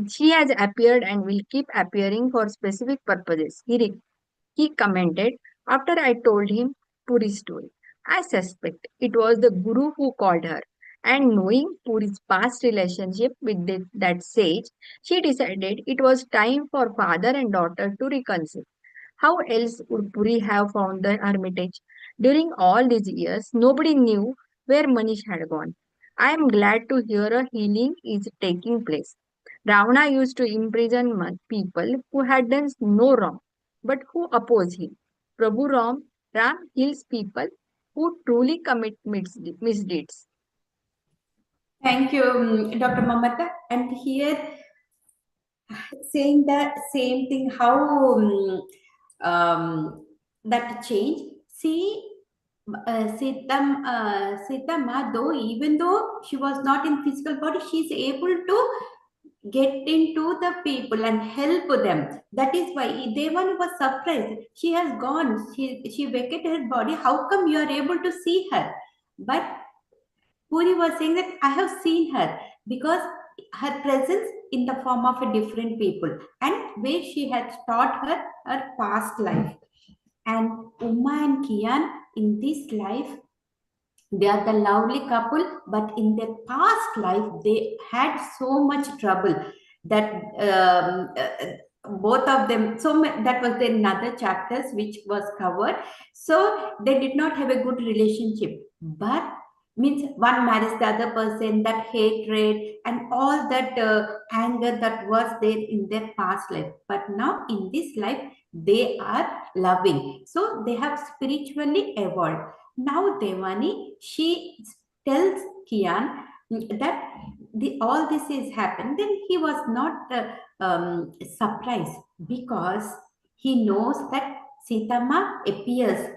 She has appeared and will keep appearing for specific purposes, he commented after I told him Puri's story. I suspect it was the guru who called her, and knowing Puri's past relationship with that sage, she decided it was time for father and daughter to reconcile. How else would Puri have found the hermitage? During all these years, nobody knew where Manish had gone. I am glad to hear a healing is taking place. Ravana used to imprison people who had done no wrong, but who oppose him. Prabhu Ram heals people who truly commit misdeeds. Thank you, Dr. Mamata. And here, saying the same thing, how that change. See, Sitama, though, even though she was not in physical body, she is able to get into the people and help them. That is why Devan was surprised. She has gone. She vacated her body. How come you are able to see her? But Puri was saying that I have seen her because her presence in the form of a different people and where she had taught her past life. And Uma and Kian in this life, they are the lovely couple, but in their past life, they had so much trouble that both of them, that was the another chapters which was covered. So they did not have a good relationship, but means one marries the other person, that hatred and all that anger that was there in their past life. But now in this life, they are loving. So they have spiritually evolved. Now Devani, she tells Kian that all this is happened. Then he was not surprised because he knows that Sitama appears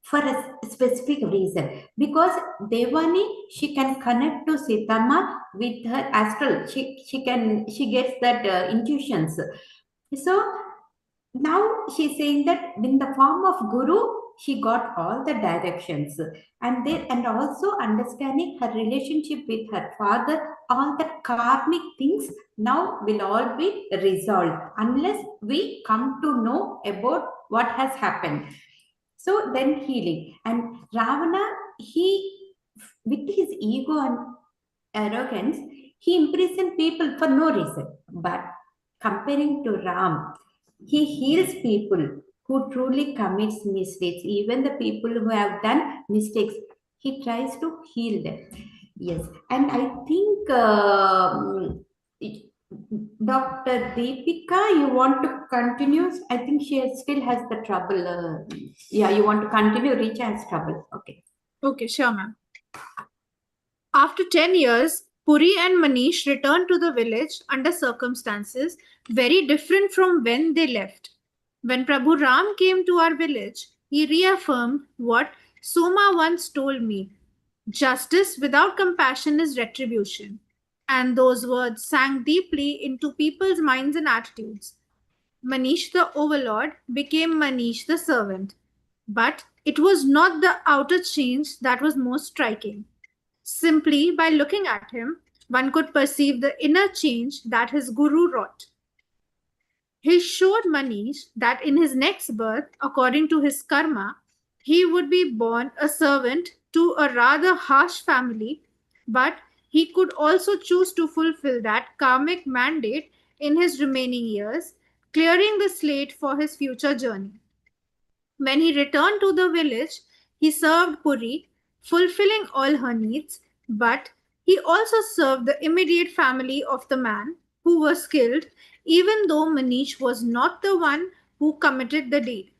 for a specific reason. Because Devani, she can connect to Sitama with her astral. She gets that intuitions. So now she's saying that in the form of Guru, she got all the directions, and also understanding her relationship with her father, all the karmic things now will all be resolved unless we come to know about what has happened. So then healing. And Ravana, he, with his ego and arrogance, he imprisoned people for no reason. But comparing to Ram, he heals people who truly commits mistakes, even the people who have done mistakes. He tries to heal them. Yes, and I think Dr. Deepika, you want to continue? I think still has the trouble. Yeah, you want to continue? Richa has trouble. Okay. Okay, sure, ma'am. After 10 years, Puri and Manish returned to the village under circumstances very different from when they left. When Prabhu Ram came to our village, he reaffirmed what Soma once told me: justice without compassion is retribution. And those words sank deeply into people's minds and attitudes. Manish the overlord became Manish the servant. But it was not the outer change that was most striking. Simply by looking at him, one could perceive the inner change that his guru wrought. He showed Manish that in his next birth, according to his karma, he would be born a servant to a rather harsh family, but he could also choose to fulfill that karmic mandate in his remaining years, clearing the slate for his future journey. When he returned to the village, he served Puri, fulfilling all her needs, but he also served the immediate family of the man who was killed, even though Manish was not the one who committed the deed.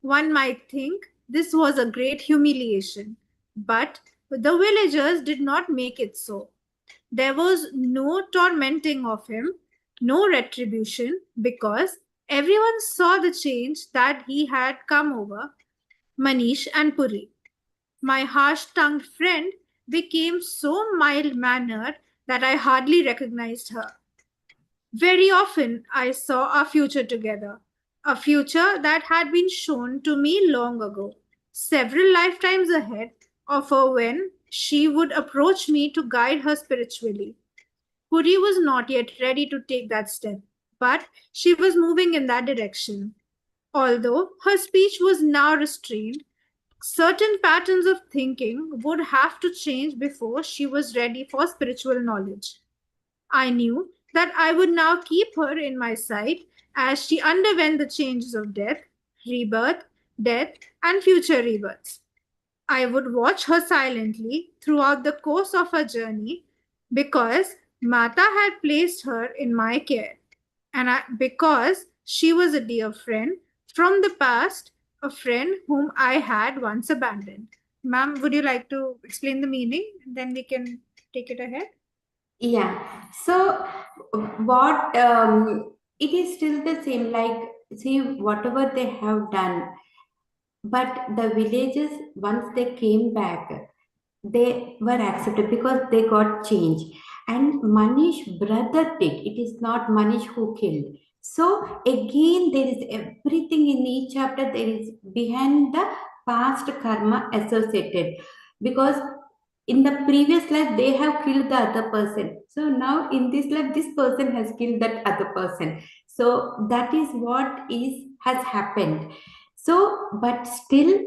One might think this was a great humiliation, but the villagers did not make it so. There was no tormenting of him, no retribution, because everyone saw the change that he had come over Manish and Puri. My harsh tongued friend became so mild mannered that I hardly recognized her. Very often I saw our future together, a future that had been shown to me long ago, several lifetimes ahead of her, when she would approach me to guide her spiritually. Puri was not yet ready to take that step, but she was moving in that direction. Although her speech was now restrained, certain patterns of thinking would have to change before she was ready for spiritual knowledge. I knew that I would now keep her in my sight as she underwent the changes of rebirth, death, and future rebirths. I would watch her silently throughout the course of her journey, because Mata had placed her in my care, and because she was a dear friend from the past, a friend whom I had once abandoned. Ma'am, would you like to explain the meaning? Then we can take it ahead. Yeah. So what it is still the same, like, see, whatever they have done, but the villagers, once they came back, they were accepted because they got change. And Manish brother did. It is not Manish who killed. So again, there is everything in each chapter. There is behind the past karma associated, because in the previous life they have killed the other person. So now in this life, this person has killed that other person. So that is what is has happened. So, but still,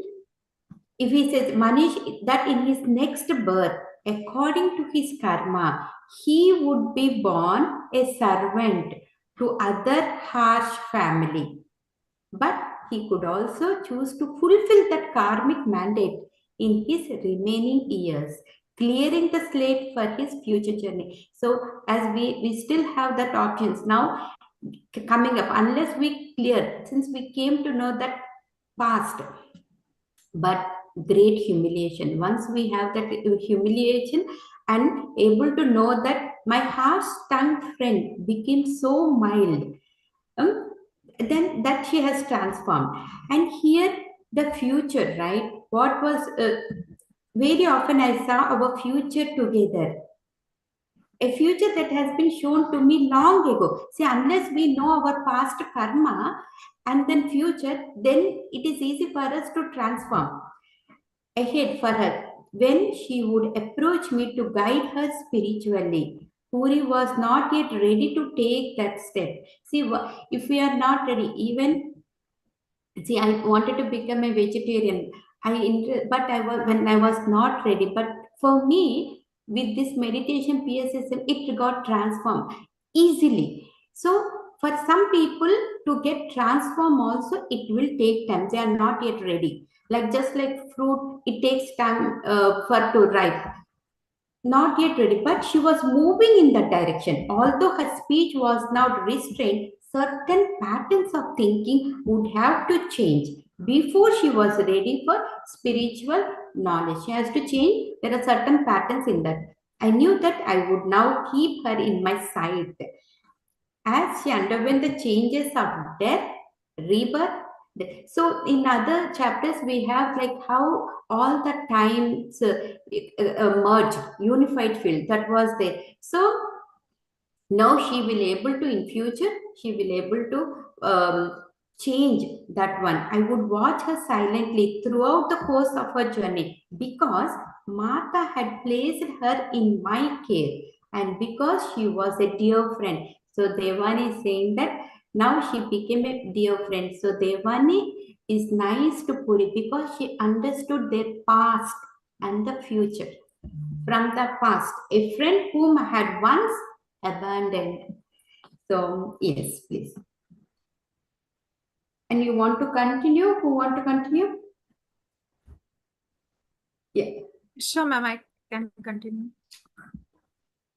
if he says Manish, that in his next birth, according to his karma, he would be born a servant to other harsh family. But he could also choose to fulfill that karmic mandate in his remaining years, clearing the slate for his future journey. So, as we still have that options now coming up, unless we clear, since we came to know that past, but great humiliation. Once we have that humiliation and able to know that my harsh tongued friend became so mild, um, then that she has transformed. And here the future, right? What was very often I saw our future together, a future that has been shown to me long ago. See, unless we know our past karma and then future, then it is easy for us to transform ahead for her. When she would approach me to guide her spiritually, Puri was not yet ready to take that step. See, if we are not ready, even, see, I wanted to become a vegetarian. But I was, when I was not ready. But for me, with this meditation PSSM, it got transformed easily. So for some people to get transformed also, it will take time. They are not yet ready. Like, just like fruit, it takes time for to ripe. Not yet ready, but she was moving in that direction. Although her speech was now restrained, certain patterns of thinking would have to change before she was ready for spiritual knowledge. She has to change. There are certain patterns in that. I knew that I would now keep her in my sight. As she underwent the changes of death, rebirth. So in other chapters, we have like how all the times merged, unified field that was there. So now she will able to, in future, she will able to change that one. I would watch her silently throughout the course of her journey, because Martha had placed her in my care, and because she was a dear friend. So Devani is saying that now she became a dear friend. So Devani is nice to Puri because she understood their past and the future. From the past, a friend whom I had once abandoned. So, yes, please. And you want to continue? Who want to continue? Yeah. Sure, ma'am, I can continue.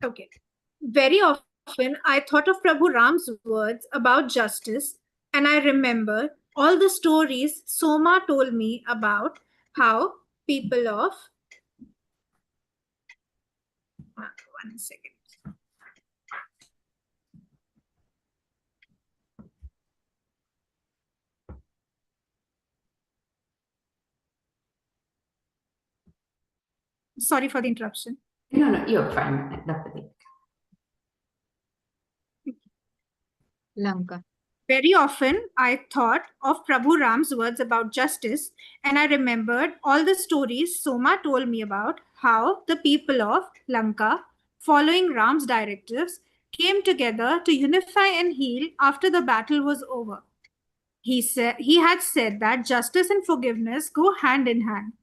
Okay. Very often, I thought of Prabhu Ram's words about justice, and I remember all the stories Soma told me about how people of. One second. Sorry for the interruption. No, you're fine, Dr. Deep. Lanka. Very often, I thought of Prabhu Ram's words about justice, and I remembered all the stories Soma told me about how the people of Lanka, following Ram's directives, came together to unify and heal after the battle was over. He had said that justice and forgiveness go hand in hand,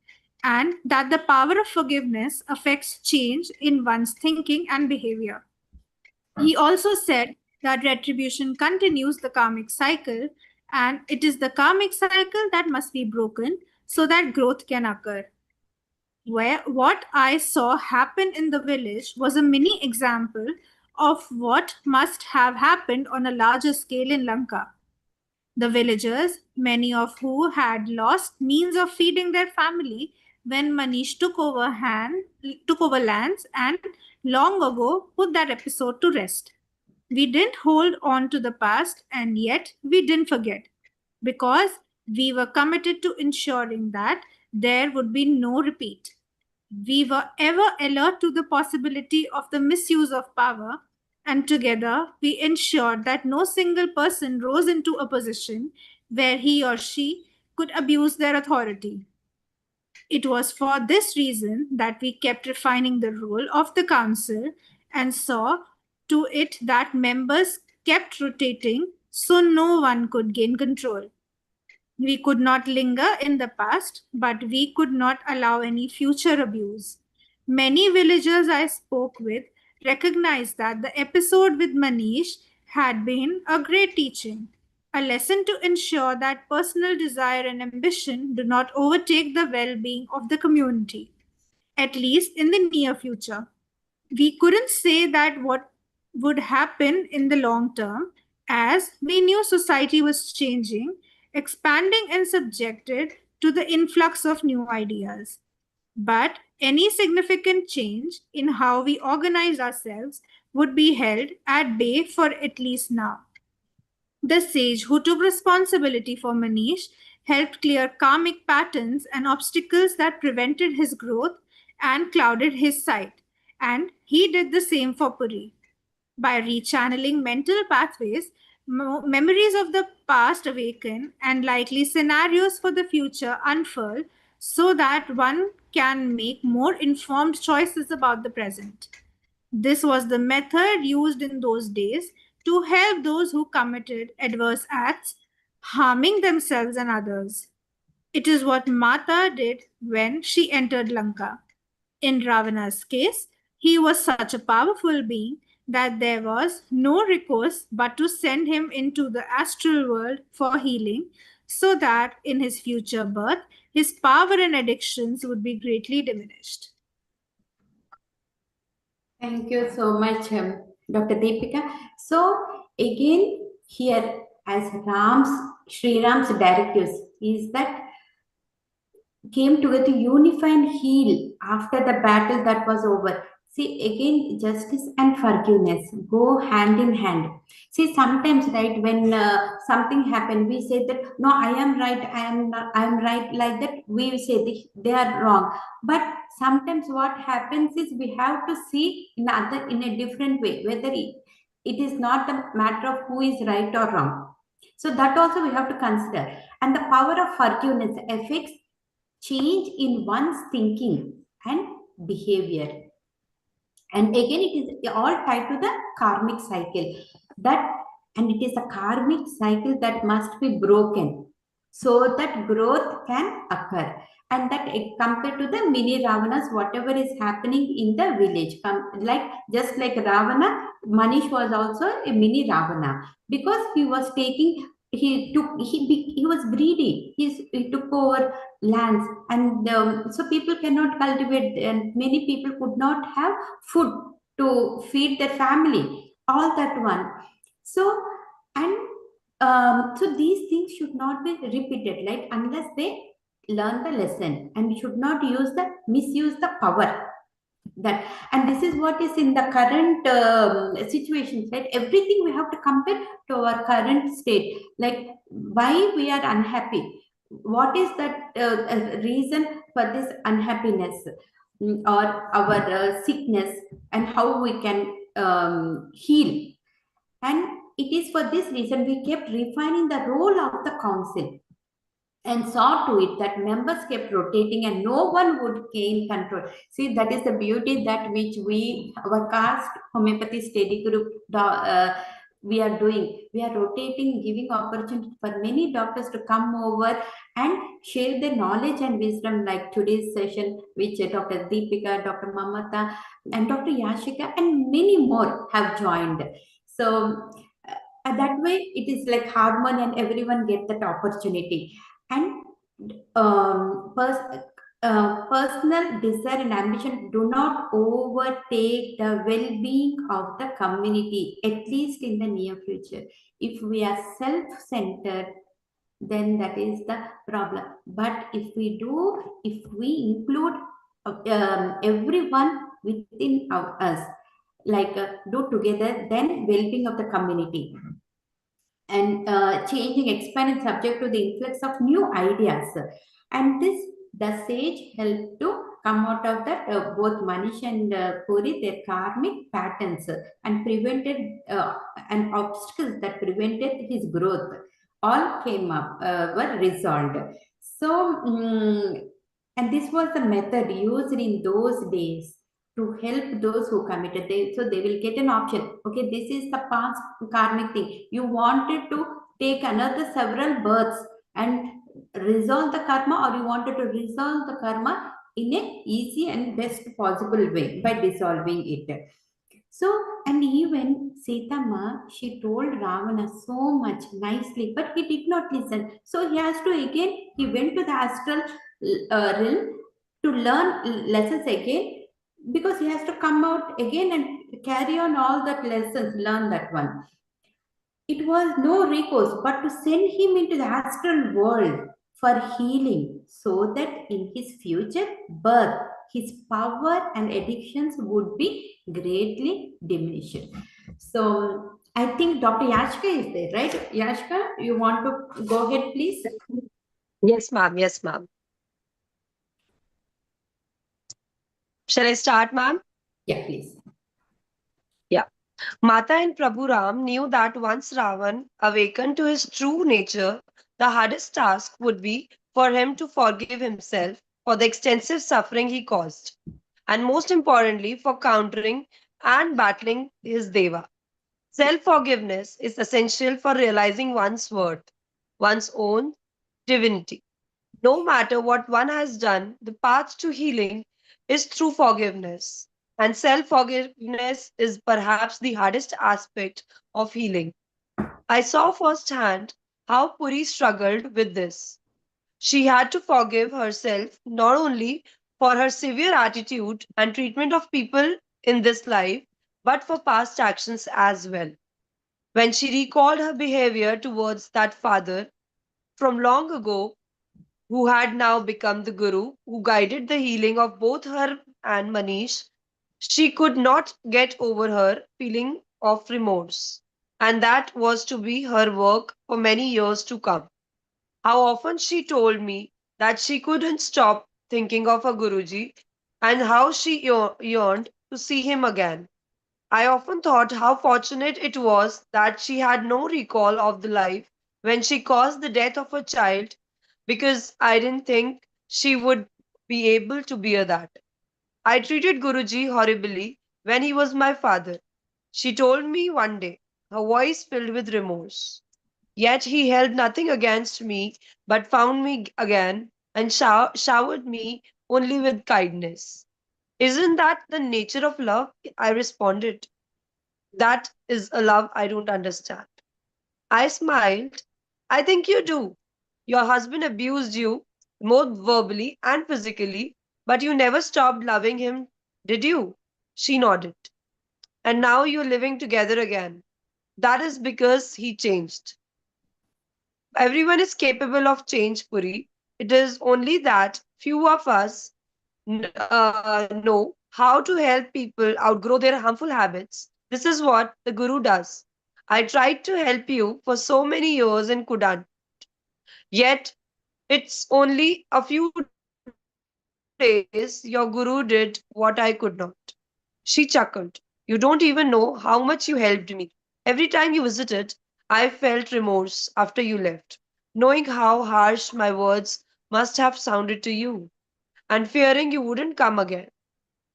and that the power of forgiveness affects change in one's thinking and behavior. He also said that retribution continues the karmic cycle, and it is the karmic cycle that must be broken so that growth can occur. What I saw happen in the village was a mini example of what must have happened on a larger scale in Lanka. The villagers, many of who had lost means of feeding their family when Manish took over lands and long ago put that episode to rest. We didn't hold on to the past and yet we didn't forget because we were committed to ensuring that there would be no repeat. We were ever alert to the possibility of the misuse of power, and together we ensured that no single person rose into a position where he or she could abuse their authority. It was for this reason that we kept refining the role of the council and saw to it that members kept rotating so no one could gain control. We could not linger in the past, but we could not allow any future abuse. Many villagers I spoke with recognized that the episode with Manish had been a great teaching, a lesson to ensure that personal desire and ambition do not overtake the well being of the community, at least in the near future. We couldn't say that what would happen in the long term, as we knew society was changing, expanding, and subjected to the influx of new ideas. But any significant change in how we organize ourselves would be held at bay for at least now. The sage who took responsibility for Manish helped clear karmic patterns and obstacles that prevented his growth and clouded his sight. And he did the same for Puri. By rechanneling mental pathways, memories of the past awaken and likely scenarios for the future unfurl so that one can make more informed choices about the present. This was the method used in those days to help those who committed adverse acts, harming themselves and others. It is what Mata did when she entered Lanka. In Ravana's case, he was such a powerful being that there was no recourse but to send him into the astral world for healing, so that in his future birth, his power and addictions would be greatly diminished. Thank you so much, Dr. Deepika. So again, here as Sri Ram's directives is that came together to unify and heal after the battle that was over. See, again, justice and forgiveness go hand in hand. See, sometimes, right, when something happened, we say that, no, I am right, I am right, like that, we say they are wrong. But sometimes what happens is we have to see in a different way, whether it is not a matter of who is right or wrong. So that also we have to consider. And the power of forgiveness affects change in one's thinking and behavior. And again, it is all tied to the karmic cycle. And it is a karmic cycle that must be broken so that growth can occur. And that compared to the mini Ravanas, whatever is happening in the village, just like Ravana, Manish was also a mini Ravana because he was taking. He was greedy. He took over lands, and so people cannot cultivate, and many people could not have food to feed their family, all that one. So and so these things should not be repeated, like unless they learn the lesson, and should not misuse the power. That, and this is what is in the current situations, right? Everything we have to compare to our current state, like why we are unhappy, what is that reason for this unhappiness, or our sickness, and how we can heal. And it is for this reason we kept refining the role of the council and saw to it that members kept rotating and no one would gain control. See, that is the beauty that which our caste homeopathy study group, we are doing. We are rotating, giving opportunity for many doctors to come over and share their knowledge and wisdom, like today's session, which Dr. Deepika, Dr. Mamata, and Dr. Yashika, and many more have joined. So that way, it is like harmony, and everyone get that opportunity. And personal desire and ambition do not overtake the well-being of the community, at least in the near future. If we are self-centered, then that is the problem. But if we include everyone within us, like do together, then well-being of the community and changing, expanding subject to the influx of new ideas. And this the sage helped to come out of that both Manish and Puri, their karmic patterns and prevented and obstacles that prevented his growth all came up, were resolved. So, and this was the method used in those days to help those who committed. So they will get an option. Okay, this is the past karmic thing. You wanted to take another several births and resolve the karma, or you wanted to resolve the karma in a easy and best possible way by dissolving it. So, and even Sitama, she told Ravana so much nicely, but he did not listen. So he has to again, he went to the astral realm to learn lessons again, because he has to come out again and carry on all that lessons, learn that one. It was no recourse but to send him into the astral world for healing, so that in his future birth, his power and addictions would be greatly diminished. So I think Dr. Yashka is there, right? Yashka, you want to go ahead, please? Yes, ma'am. Yes, ma'am. Shall I start, ma'am? Yeah, please. Yeah. Mata and Prabhu Ram knew that once Ravan awakened to his true nature, the hardest task would be for him to forgive himself for the extensive suffering he caused, and most importantly, for countering and battling his Deva. Self forgiveness is essential for realizing one's worth, one's own divinity. No matter what one has done, the path to healing is through forgiveness. And self forgiveness is perhaps the hardest aspect of healing. I saw firsthand how Puri struggled with this. She had to forgive herself not only for her severe attitude and treatment of people in this life, but for past actions as well. When she recalled her behavior towards that father from long ago, who had now become the guru who guided the healing of both her and Manish, she could not get over her feeling of remorse. And that was to be her work for many years to come. How often she told me that she couldn't stop thinking of her Guruji and how she yearned to see him again. I often thought how fortunate it was that she had no recall of the life when she caused the death of her child, because I didn't think she would be able to bear that. I treated Guruji horribly when he was my father, she told me one day, her voice filled with remorse. Yet he held nothing against me, but found me again and showered me only with kindness. Isn't that the nature of love? I responded. That is a love I don't understand. I smiled. I think you do. Your husband abused you, both verbally and physically, but you never stopped loving him, did you? She nodded. And now you're living together again. That is because he changed. Everyone is capable of change, Puri. It is only that few of us know how to help people outgrow their harmful habits. This is what the Guru does. I tried to help you for so many years and couldn't. Yet, it's only a few days your Guru did what I could not. She chuckled. You don't even know how much you helped me. Every time you visited, I felt remorse after you left, knowing how harsh my words must have sounded to you, and fearing you wouldn't come again.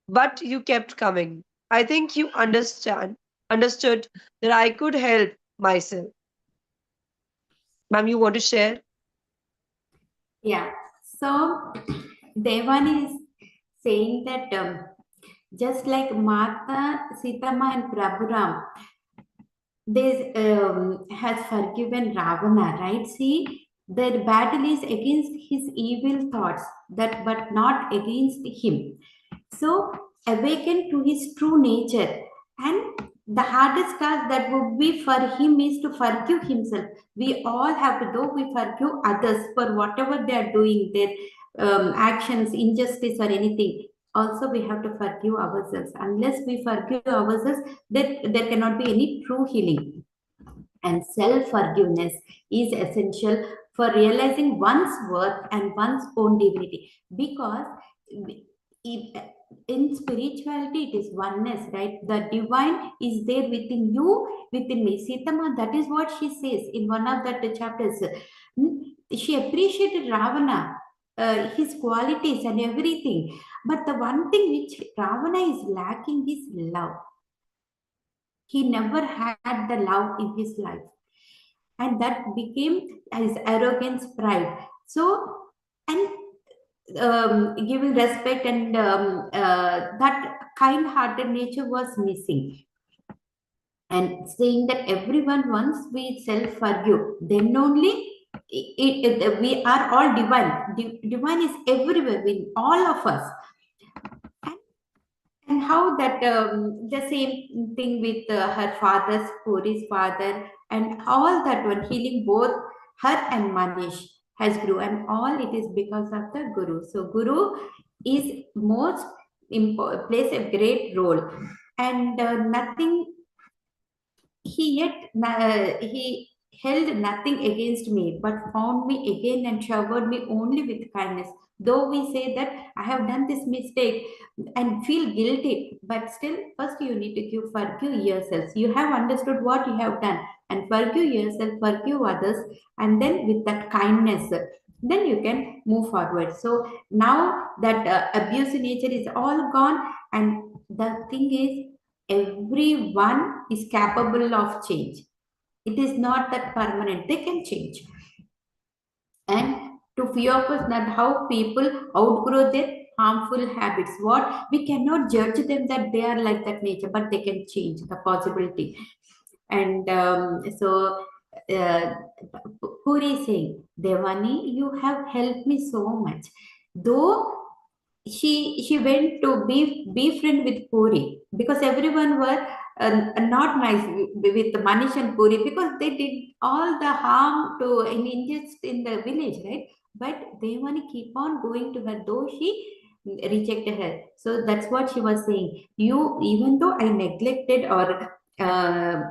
But you kept coming. I think you understood that I could help myself. Ma'am, you want to share? Yeah. So Devan is saying that just like Mata, Sitama, and Prabhuram, this has forgiven Ravana, right? See, Their battle is against his evil thoughts, that but not against him. So awaken to his true nature. And the hardest task that would be for him is to forgive himself. We all have to, though we forgive others for whatever they are doing, their actions, injustice, or anything. Also, we have to forgive ourselves. Unless we forgive ourselves, there cannot be any true healing. And self forgiveness is essential for realizing one's worth and one's own divinity, because it, in spirituality it is oneness, right? The divine is there within you, within me. Sitama, that is what she says in one of the chapters. She appreciated Ravana, his qualities and everything, but the one thing which Ravana is lacking is love. He never had the love in his life, and that became his arrogance, pride. So, and giving respect and that kind hearted nature was missing. And saying that everyone, once we self forgive, then only we are all divine. Divine is everywhere in all of us. And how that the same thing with her father's, Puri's father, and all that one, healing both her and Manish has grew, and all it is because of the Guru. So Guru is most plays a great role, and nothing he held nothing against me, but found me again and showered me only with kindness. Though we say that I have done this mistake and feel guilty, but still, first you need to forgive yourselves. You have understood what you have done, and forgive yourself, forgive others, and then with that kindness, then you can move forward. So now that abusive nature is all gone, and the thing is, everyone is capable of change. It is not that permanent, they can change. And to few of us, that how people outgrow their harmful habits, what we cannot judge them that they are like that nature, but they can change, the possibility. And so uh, Puri is saying, Devani, you have helped me so much. Though she went to be friend with Puri, because everyone were not nice with Manish and Puri, because they did all the harm to in injustice in the village, right? But they want to keep on going to her, though she rejected her. So that's what she was saying. You, even though I neglected or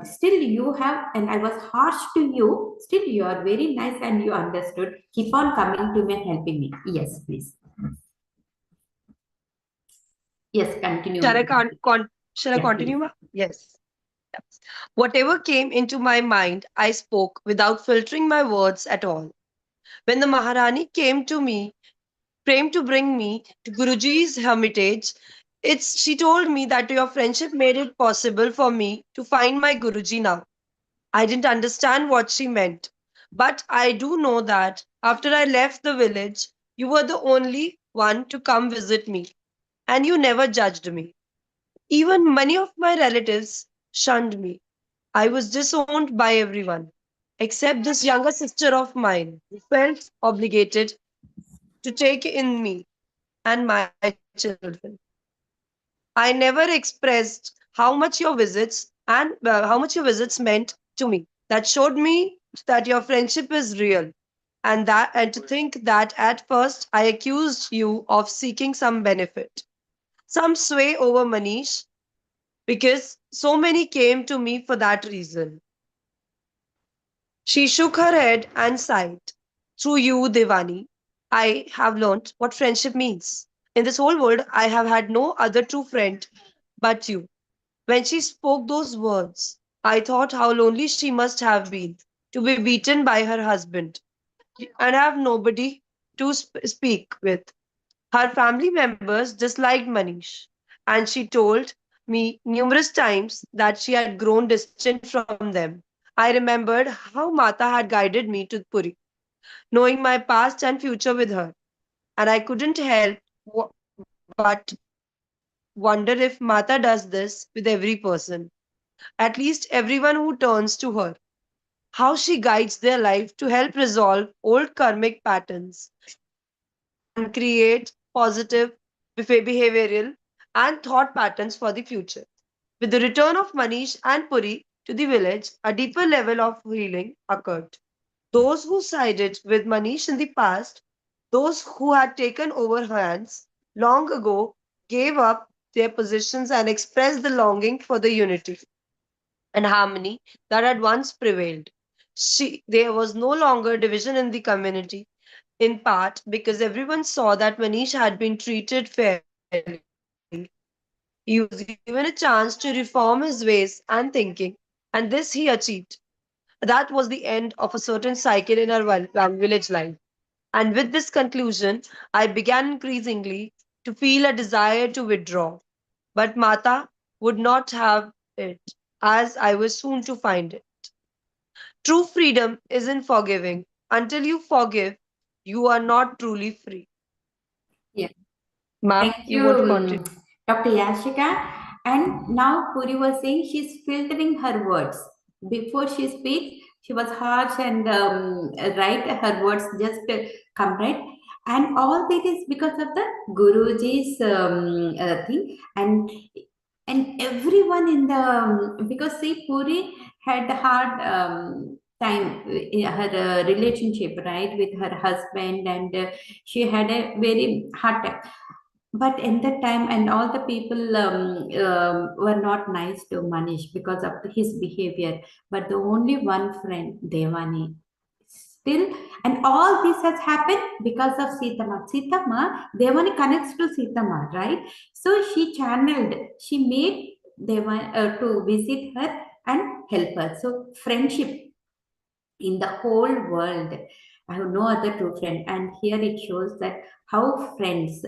still you have, and I was harsh to you, still you are very nice and you understood. Keep on coming to me and helping me. Yes, please. Yes, continue. Shall I continue? Yes. Whatever came into my mind, I spoke without filtering my words at all. When the Maharani came to bring me to Guruji's hermitage, she told me that your friendship made it possible for me to find my Guruji now. I didn't understand what she meant, but I do know that after I left the village, you were the only one to come visit me, and you never judged me. Even many of my relatives shunned me. I was disowned by everyone, except this younger sister of mine, who felt obligated to take in me and my children. I never expressed how much your visits meant to me. That showed me that your friendship is real, and to think that at first I accused you of seeking some benefit, some sway over Manish, because so many came to me for that reason. She shook her head and sighed. Through you, Devani, I have learnt what friendship means. In this whole world, I have had no other true friend but you. When she spoke those words, I thought how lonely she must have been to be beaten by her husband and have nobody to speak with. Her family members disliked Manish, and she told me numerous times that she had grown distant from them. I remembered how Mata had guided me to Puri, knowing my past and future with her, and I couldn't help but wonder if Mata does this with every person, at least everyone who turns to her. how she guides their life to help resolve old karmic patterns and create positive behavioral and thought patterns for the future. With the return of Manish and Puri to the village, a deeper level of healing occurred. Those who sided with Manish in the past, those who had taken over hands long ago, gave up their positions and expressed the longing for the unity and harmony that had once prevailed. There was no longer division in the community, in part because everyone saw that Manish had been treated fairly. He was given a chance to reform his ways and thinking, and this he achieved. That was the end of a certain cycle in our village life. And with this conclusion, I began increasingly to feel a desire to withdraw. But Mata would not have it, as I was soon to find it. True freedom isn't forgiving. Until you forgive, you are not truly free. Yeah. Ma'am, Thank you you, want to continue? Dr. Yashika. And now Puri was saying she's filtering her words. Before she speaks, she was harsh and right. Her words just come right. And all that is because of the Guruji's thing. And everyone in the because see Puri had hard time in her relationship right with her husband, and she had a very hard time. But in that time, and all the people were not nice to Manish because of his behavior. But the only one friend, Devani, still, and all this has happened because of Sita Ma. Sita Ma, Devani connects to Sita Ma, right? So she channeled, she made Devani to visit her and help her. So friendship in the whole world. I have no other true friend. And here it shows that how friends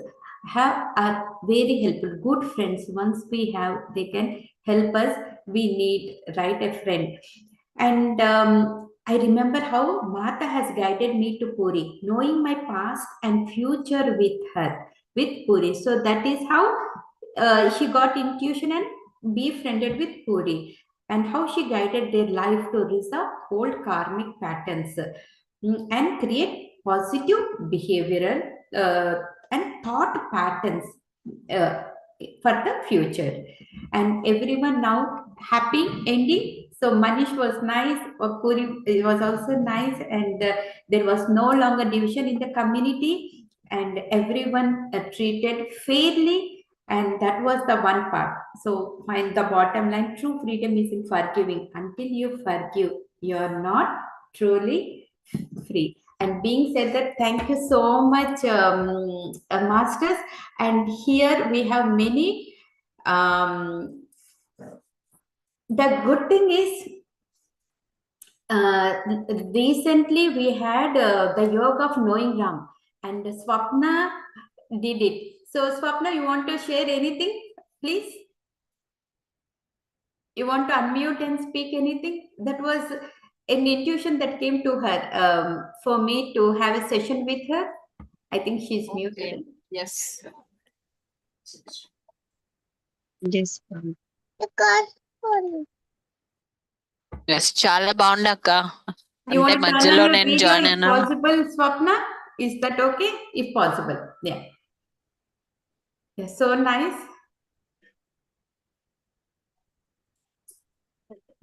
have are very helpful. Good friends, once we have, they can help us. We need right a friend. And I remember how Mata has guided me to Puri, knowing my past and future with her, with Puri. So that is how she got intuition and befriended with Puri, and how she guided their life to resolve old karmic patterns, and create positive behavioral and thought patterns uh, for the future. And everyone now happy ending. So Manish was nice, Puri was also nice, and there was no longer division in the community, and everyone treated fairly, and that was the one part. So find the bottom line: true freedom is in forgiving. Until you forgive, you are not truly free. And being said that, thank you so much, masters. And here we have many. The good thing is, uh, recently we had the yoga of knowing Ram, and Swapna did it. So Swapna, you want to share anything, please? You want to unmute and speak anything? That was an intuition that came to her, for me to have a session with her. I think she's muted. Yes. Yes, ma'am. Yes, చాలా బాగుంది అక్క. You అంటే want to turn on మధ్యలో your నేను video join if అయినా. possible, Swapna? Is that okay? If possible, yeah. Yeah, so nice.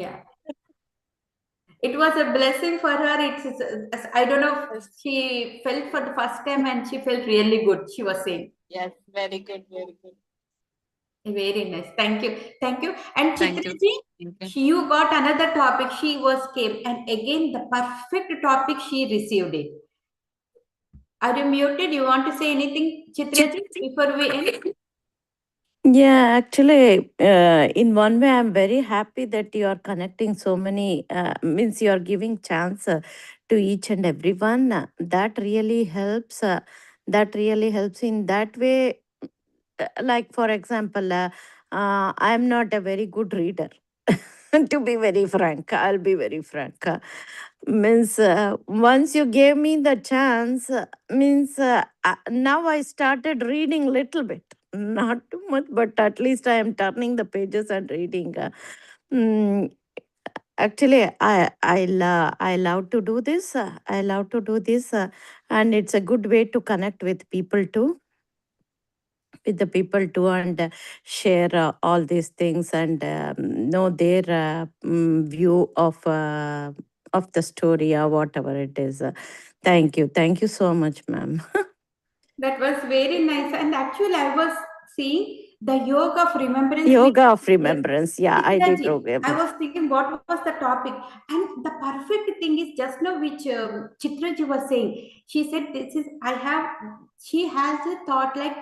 Yeah. It was a blessing for her. I don't know, she felt for the first time and she felt really good, she was saying. Yes, very good, very good. Very nice. Thank you. Thank you. And Thank you. Chitraji, Thank you. you got another topic. She was came, and again the perfect topic she received it. Are you muted? You want to say anything, Chitraji, before we end? Yeah, actually, in one way, I'm very happy that you are connecting so many, means you are giving chance to each and everyone. That really helps. That really helps in that way. Like, for example, I'm not a very good reader. To be very frank, I'll be very frank. Means once you gave me the chance, now I started reading little bit, not too much, but at least I am turning the pages and reading. Mm, actually, I love to do this. I love to do this, and it's a good way to connect with people too, and share all these things and know their view of the story or whatever it is. Thank you so much, ma'am. That was very nice. And actually, I was seeing the yoga of remembrance. Yoga of remembrance. Yeah, I did Exactly. I remember. was thinking what was the topic. And the perfect thing is just now which Chitraji was saying. She said, this is, she has a thought like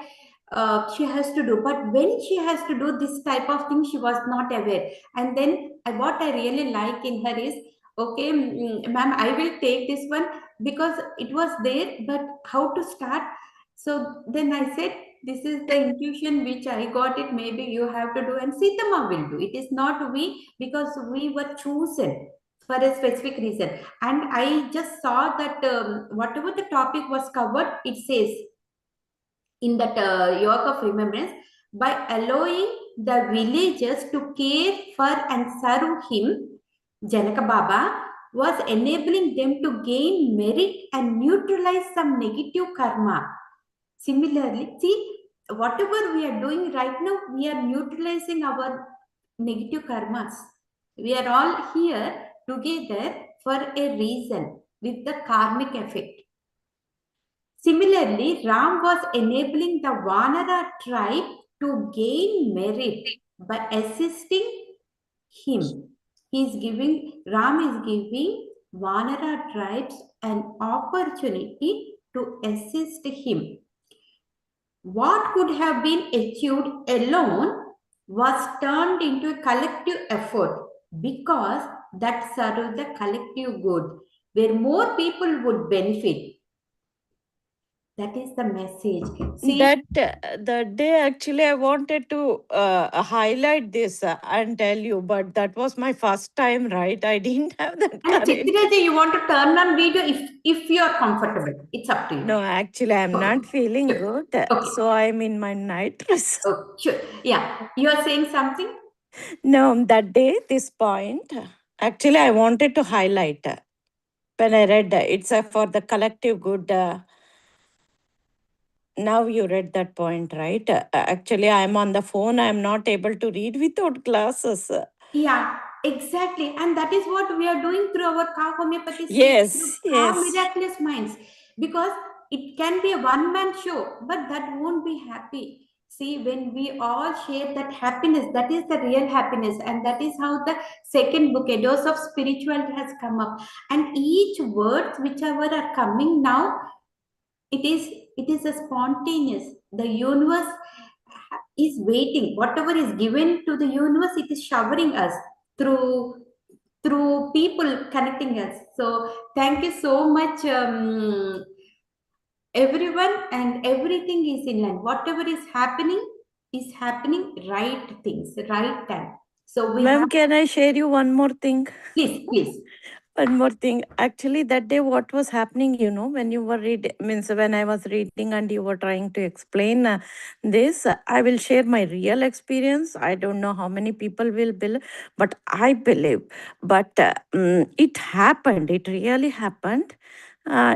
she has to do. But when she has to do this type of thing, she was not aware. And then what I really like in her is, okay, ma'am, I will take this one because it was there, but how to start? So then I said, this is the intuition which I got it. Maybe you have to do, and Sitama will do. It is not we, because we were chosen for a specific reason. And I just saw that whatever the topic was covered, it says in that yoga of remembrance, by allowing the villagers to care for and serve him, Janaka Baba was enabling them to gain merit and neutralize some negative karma. Similarly, see, whatever we are doing right now, we are neutralizing our negative karmas. We are all here together for a reason with the karmic effect. Similarly, Ram was enabling the Vanara tribe to gain merit by assisting him. Ram is giving Vanara tribes an opportunity to assist him. What could have been achieved alone was turned into a collective effort because that served the collective good, where more people would benefit. That is the message. See, That day, actually, I wanted to highlight this and tell you, but that was my first time, right? I didn't have that and courage. Chitraji, you want to turn on video if you are comfortable. It's up to you. No, actually, I'm Okay. not feeling Sure. good. Okay. So I'm in my night dress. Oh, sure. Yeah. You are saying something? No, that day, this point, actually, I wanted to highlight when I read it's for the collective good. Now you read that point, right? Actually, I'm on the phone. I'm not able to read without glasses. Yeah, exactly. And that is what we are doing through our Ka Homeopathy School, through Yes, Ka yes. Miraculous Minds. Because it can be a one-man show, but that won't be happy. See, when we all share that happiness, that is the real happiness. And that is how the second book, A Dose of Spirituality, has come up. And each word, whichever are coming now, it is a spontaneous. The universe is waiting. Whatever is given to the universe, it is showering us through people connecting us. So thank you so much, everyone, and everything is in line. Whatever is happening right things, right time. So we Ma'am, have, can I share you one more thing? please. One more thing. Actually, that day, what was happening, when you were reading, means when I was reading and you were trying to explain this, I will share my real experience. I don't know how many people will believe, but I believe. But it happened. It really happened.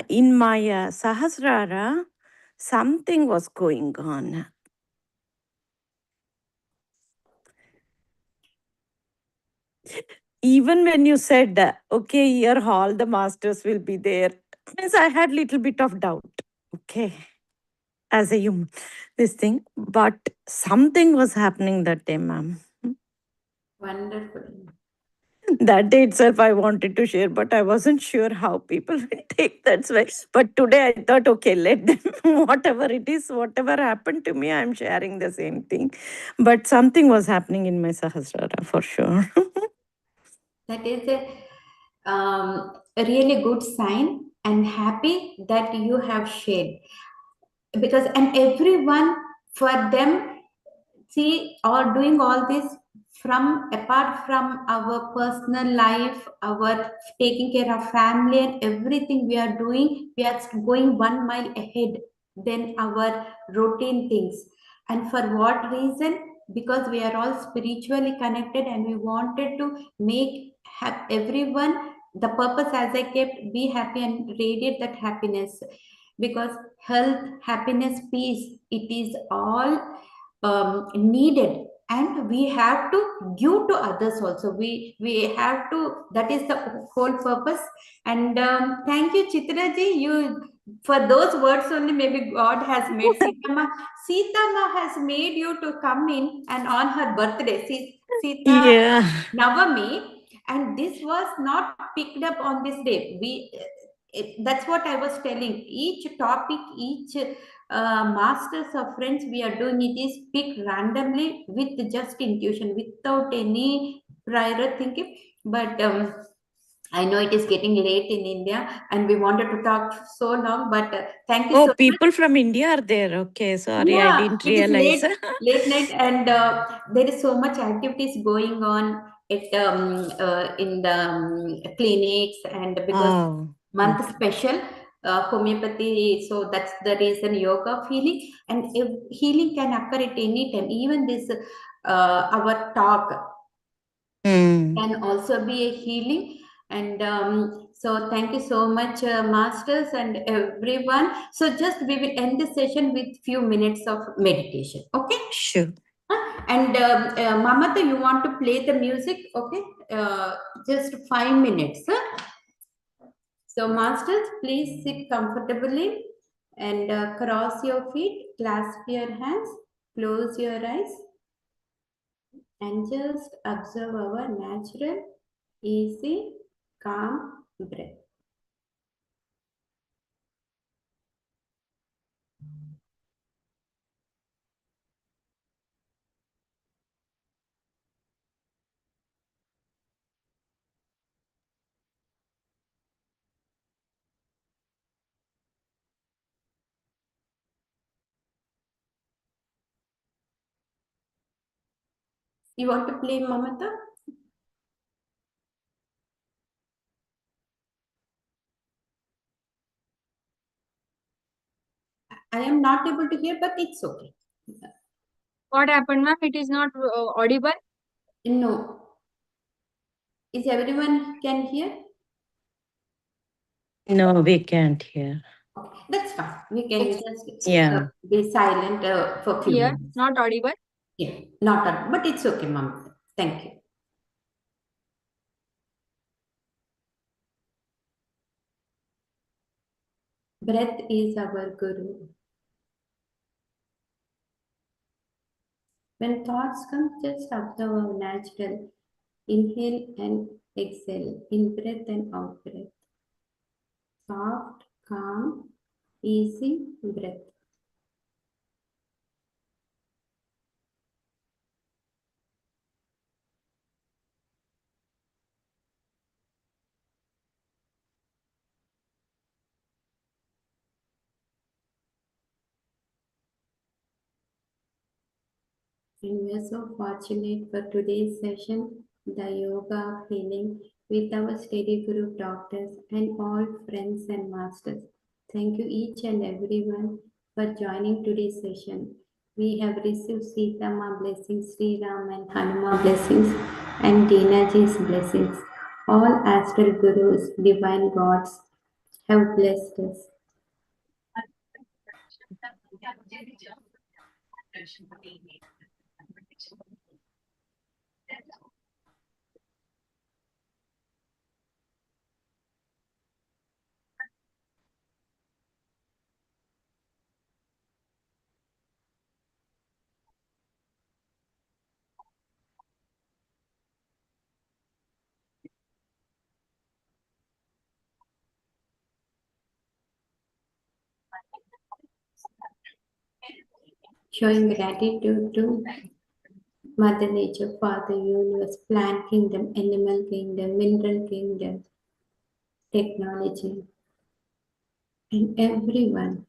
In my Sahasrara, something was going on. Even when you said, okay, here all the masters will be there, means I had little bit of doubt. Okay, as a human, this thing, but something was happening that day, ma'am. Wonderful. That day itself, I wanted to share, but I wasn't sure how people will take that way. But today, I thought, okay, let them, whatever it is, whatever happened to me, I'm sharing the same thing. But something was happening in my Sahasrara for sure. That is a really good sign, and happy that you have shared, because and everyone, for them, see, or doing all this from apart from our personal life, our taking care of family and everything we are doing, we are going 1 mile ahead than our routine things. And for what reason? Because we are all spiritually connected and we wanted to make have everyone, the purpose as I kept, be happy and radiate that happiness, because health, happiness, peace, it is all needed, and we have to give to others also. We have to, that is the whole purpose. And thank you, Chitra ji, you, for those words only maybe God has made Sita ma has made you to come in and on her birthday, Sita Yeah. Navami, and this was not picked up on this day. That's what I was telling. Each topic, each masters of friends we are doing it is picked randomly with just intuition, without any prior thinking. But I know it is getting late in India, and we wanted to talk so long. But thank you so Oh, much. people from India are there. Okay, sorry, I Yeah, didn't it is realize. late night, and there is so much activities going on at in the clinics, and because Oh, month okay. special homeopathy, so that's the reason, yoga of healing, and if healing can occur at any time. Even this our talk can also be a healing. And so thank you so much, masters and everyone. So just we will end the session with few minutes of meditation, okay? Sure. And Mamata, you want to play the music, okay? Just 5 minutes, huh? So masters, please sit comfortably and cross your feet, clasp your hands, close your eyes, and just observe our natural, easy, calm breath. You want to play, Mamata? I am not able to hear, but it's okay. What happened, ma'am? It is not audible. No. Is everyone can hear? No, we can't hear. Okay, that's fine. We can just Yeah. be silent for a few Here, minutes. not audible. Yeah, not at, but it's okay, Mamata. Thank you. Breath is our guru. When thoughts come, just observe our natural inhale and exhale, in breath and out breath. Soft, calm, easy breath. And we are so fortunate for today's session, the yoga of healing, with our steady group doctors and all friends and masters. Thank you each and everyone for joining today's session. We have received Sita Ma blessings, Sri Ram and Hanuma blessings, and Dena Ji's blessings. All astral gurus, divine gods have blessed us. Showing gratitude to Mother Nature, Father Universe, Plant Kingdom, Animal Kingdom, Mineral Kingdom, technology, and everyone.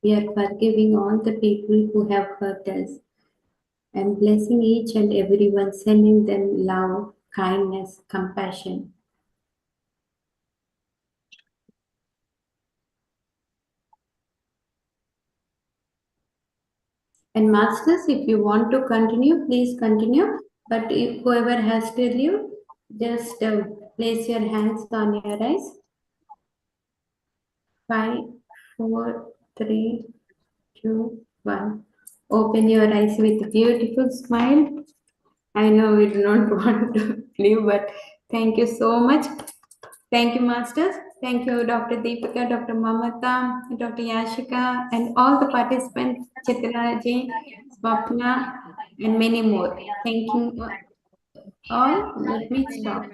We are forgiving all the people who have hurt us and blessing each and everyone, sending them love, kindness, compassion. And masters, if you want to continue, please continue. But if whoever has to leave, just place your hands on your eyes. 5, 4, 3, 2, 1. Open your eyes with a beautiful smile. I know we do not want to leave, but thank you so much. Thank you, masters. Thank you, Dr. Deepika, Dr. Mamata, Dr. Yashika, and all the participants, Chitra ji, Swapna, and many more. Thank you all. Let me stop.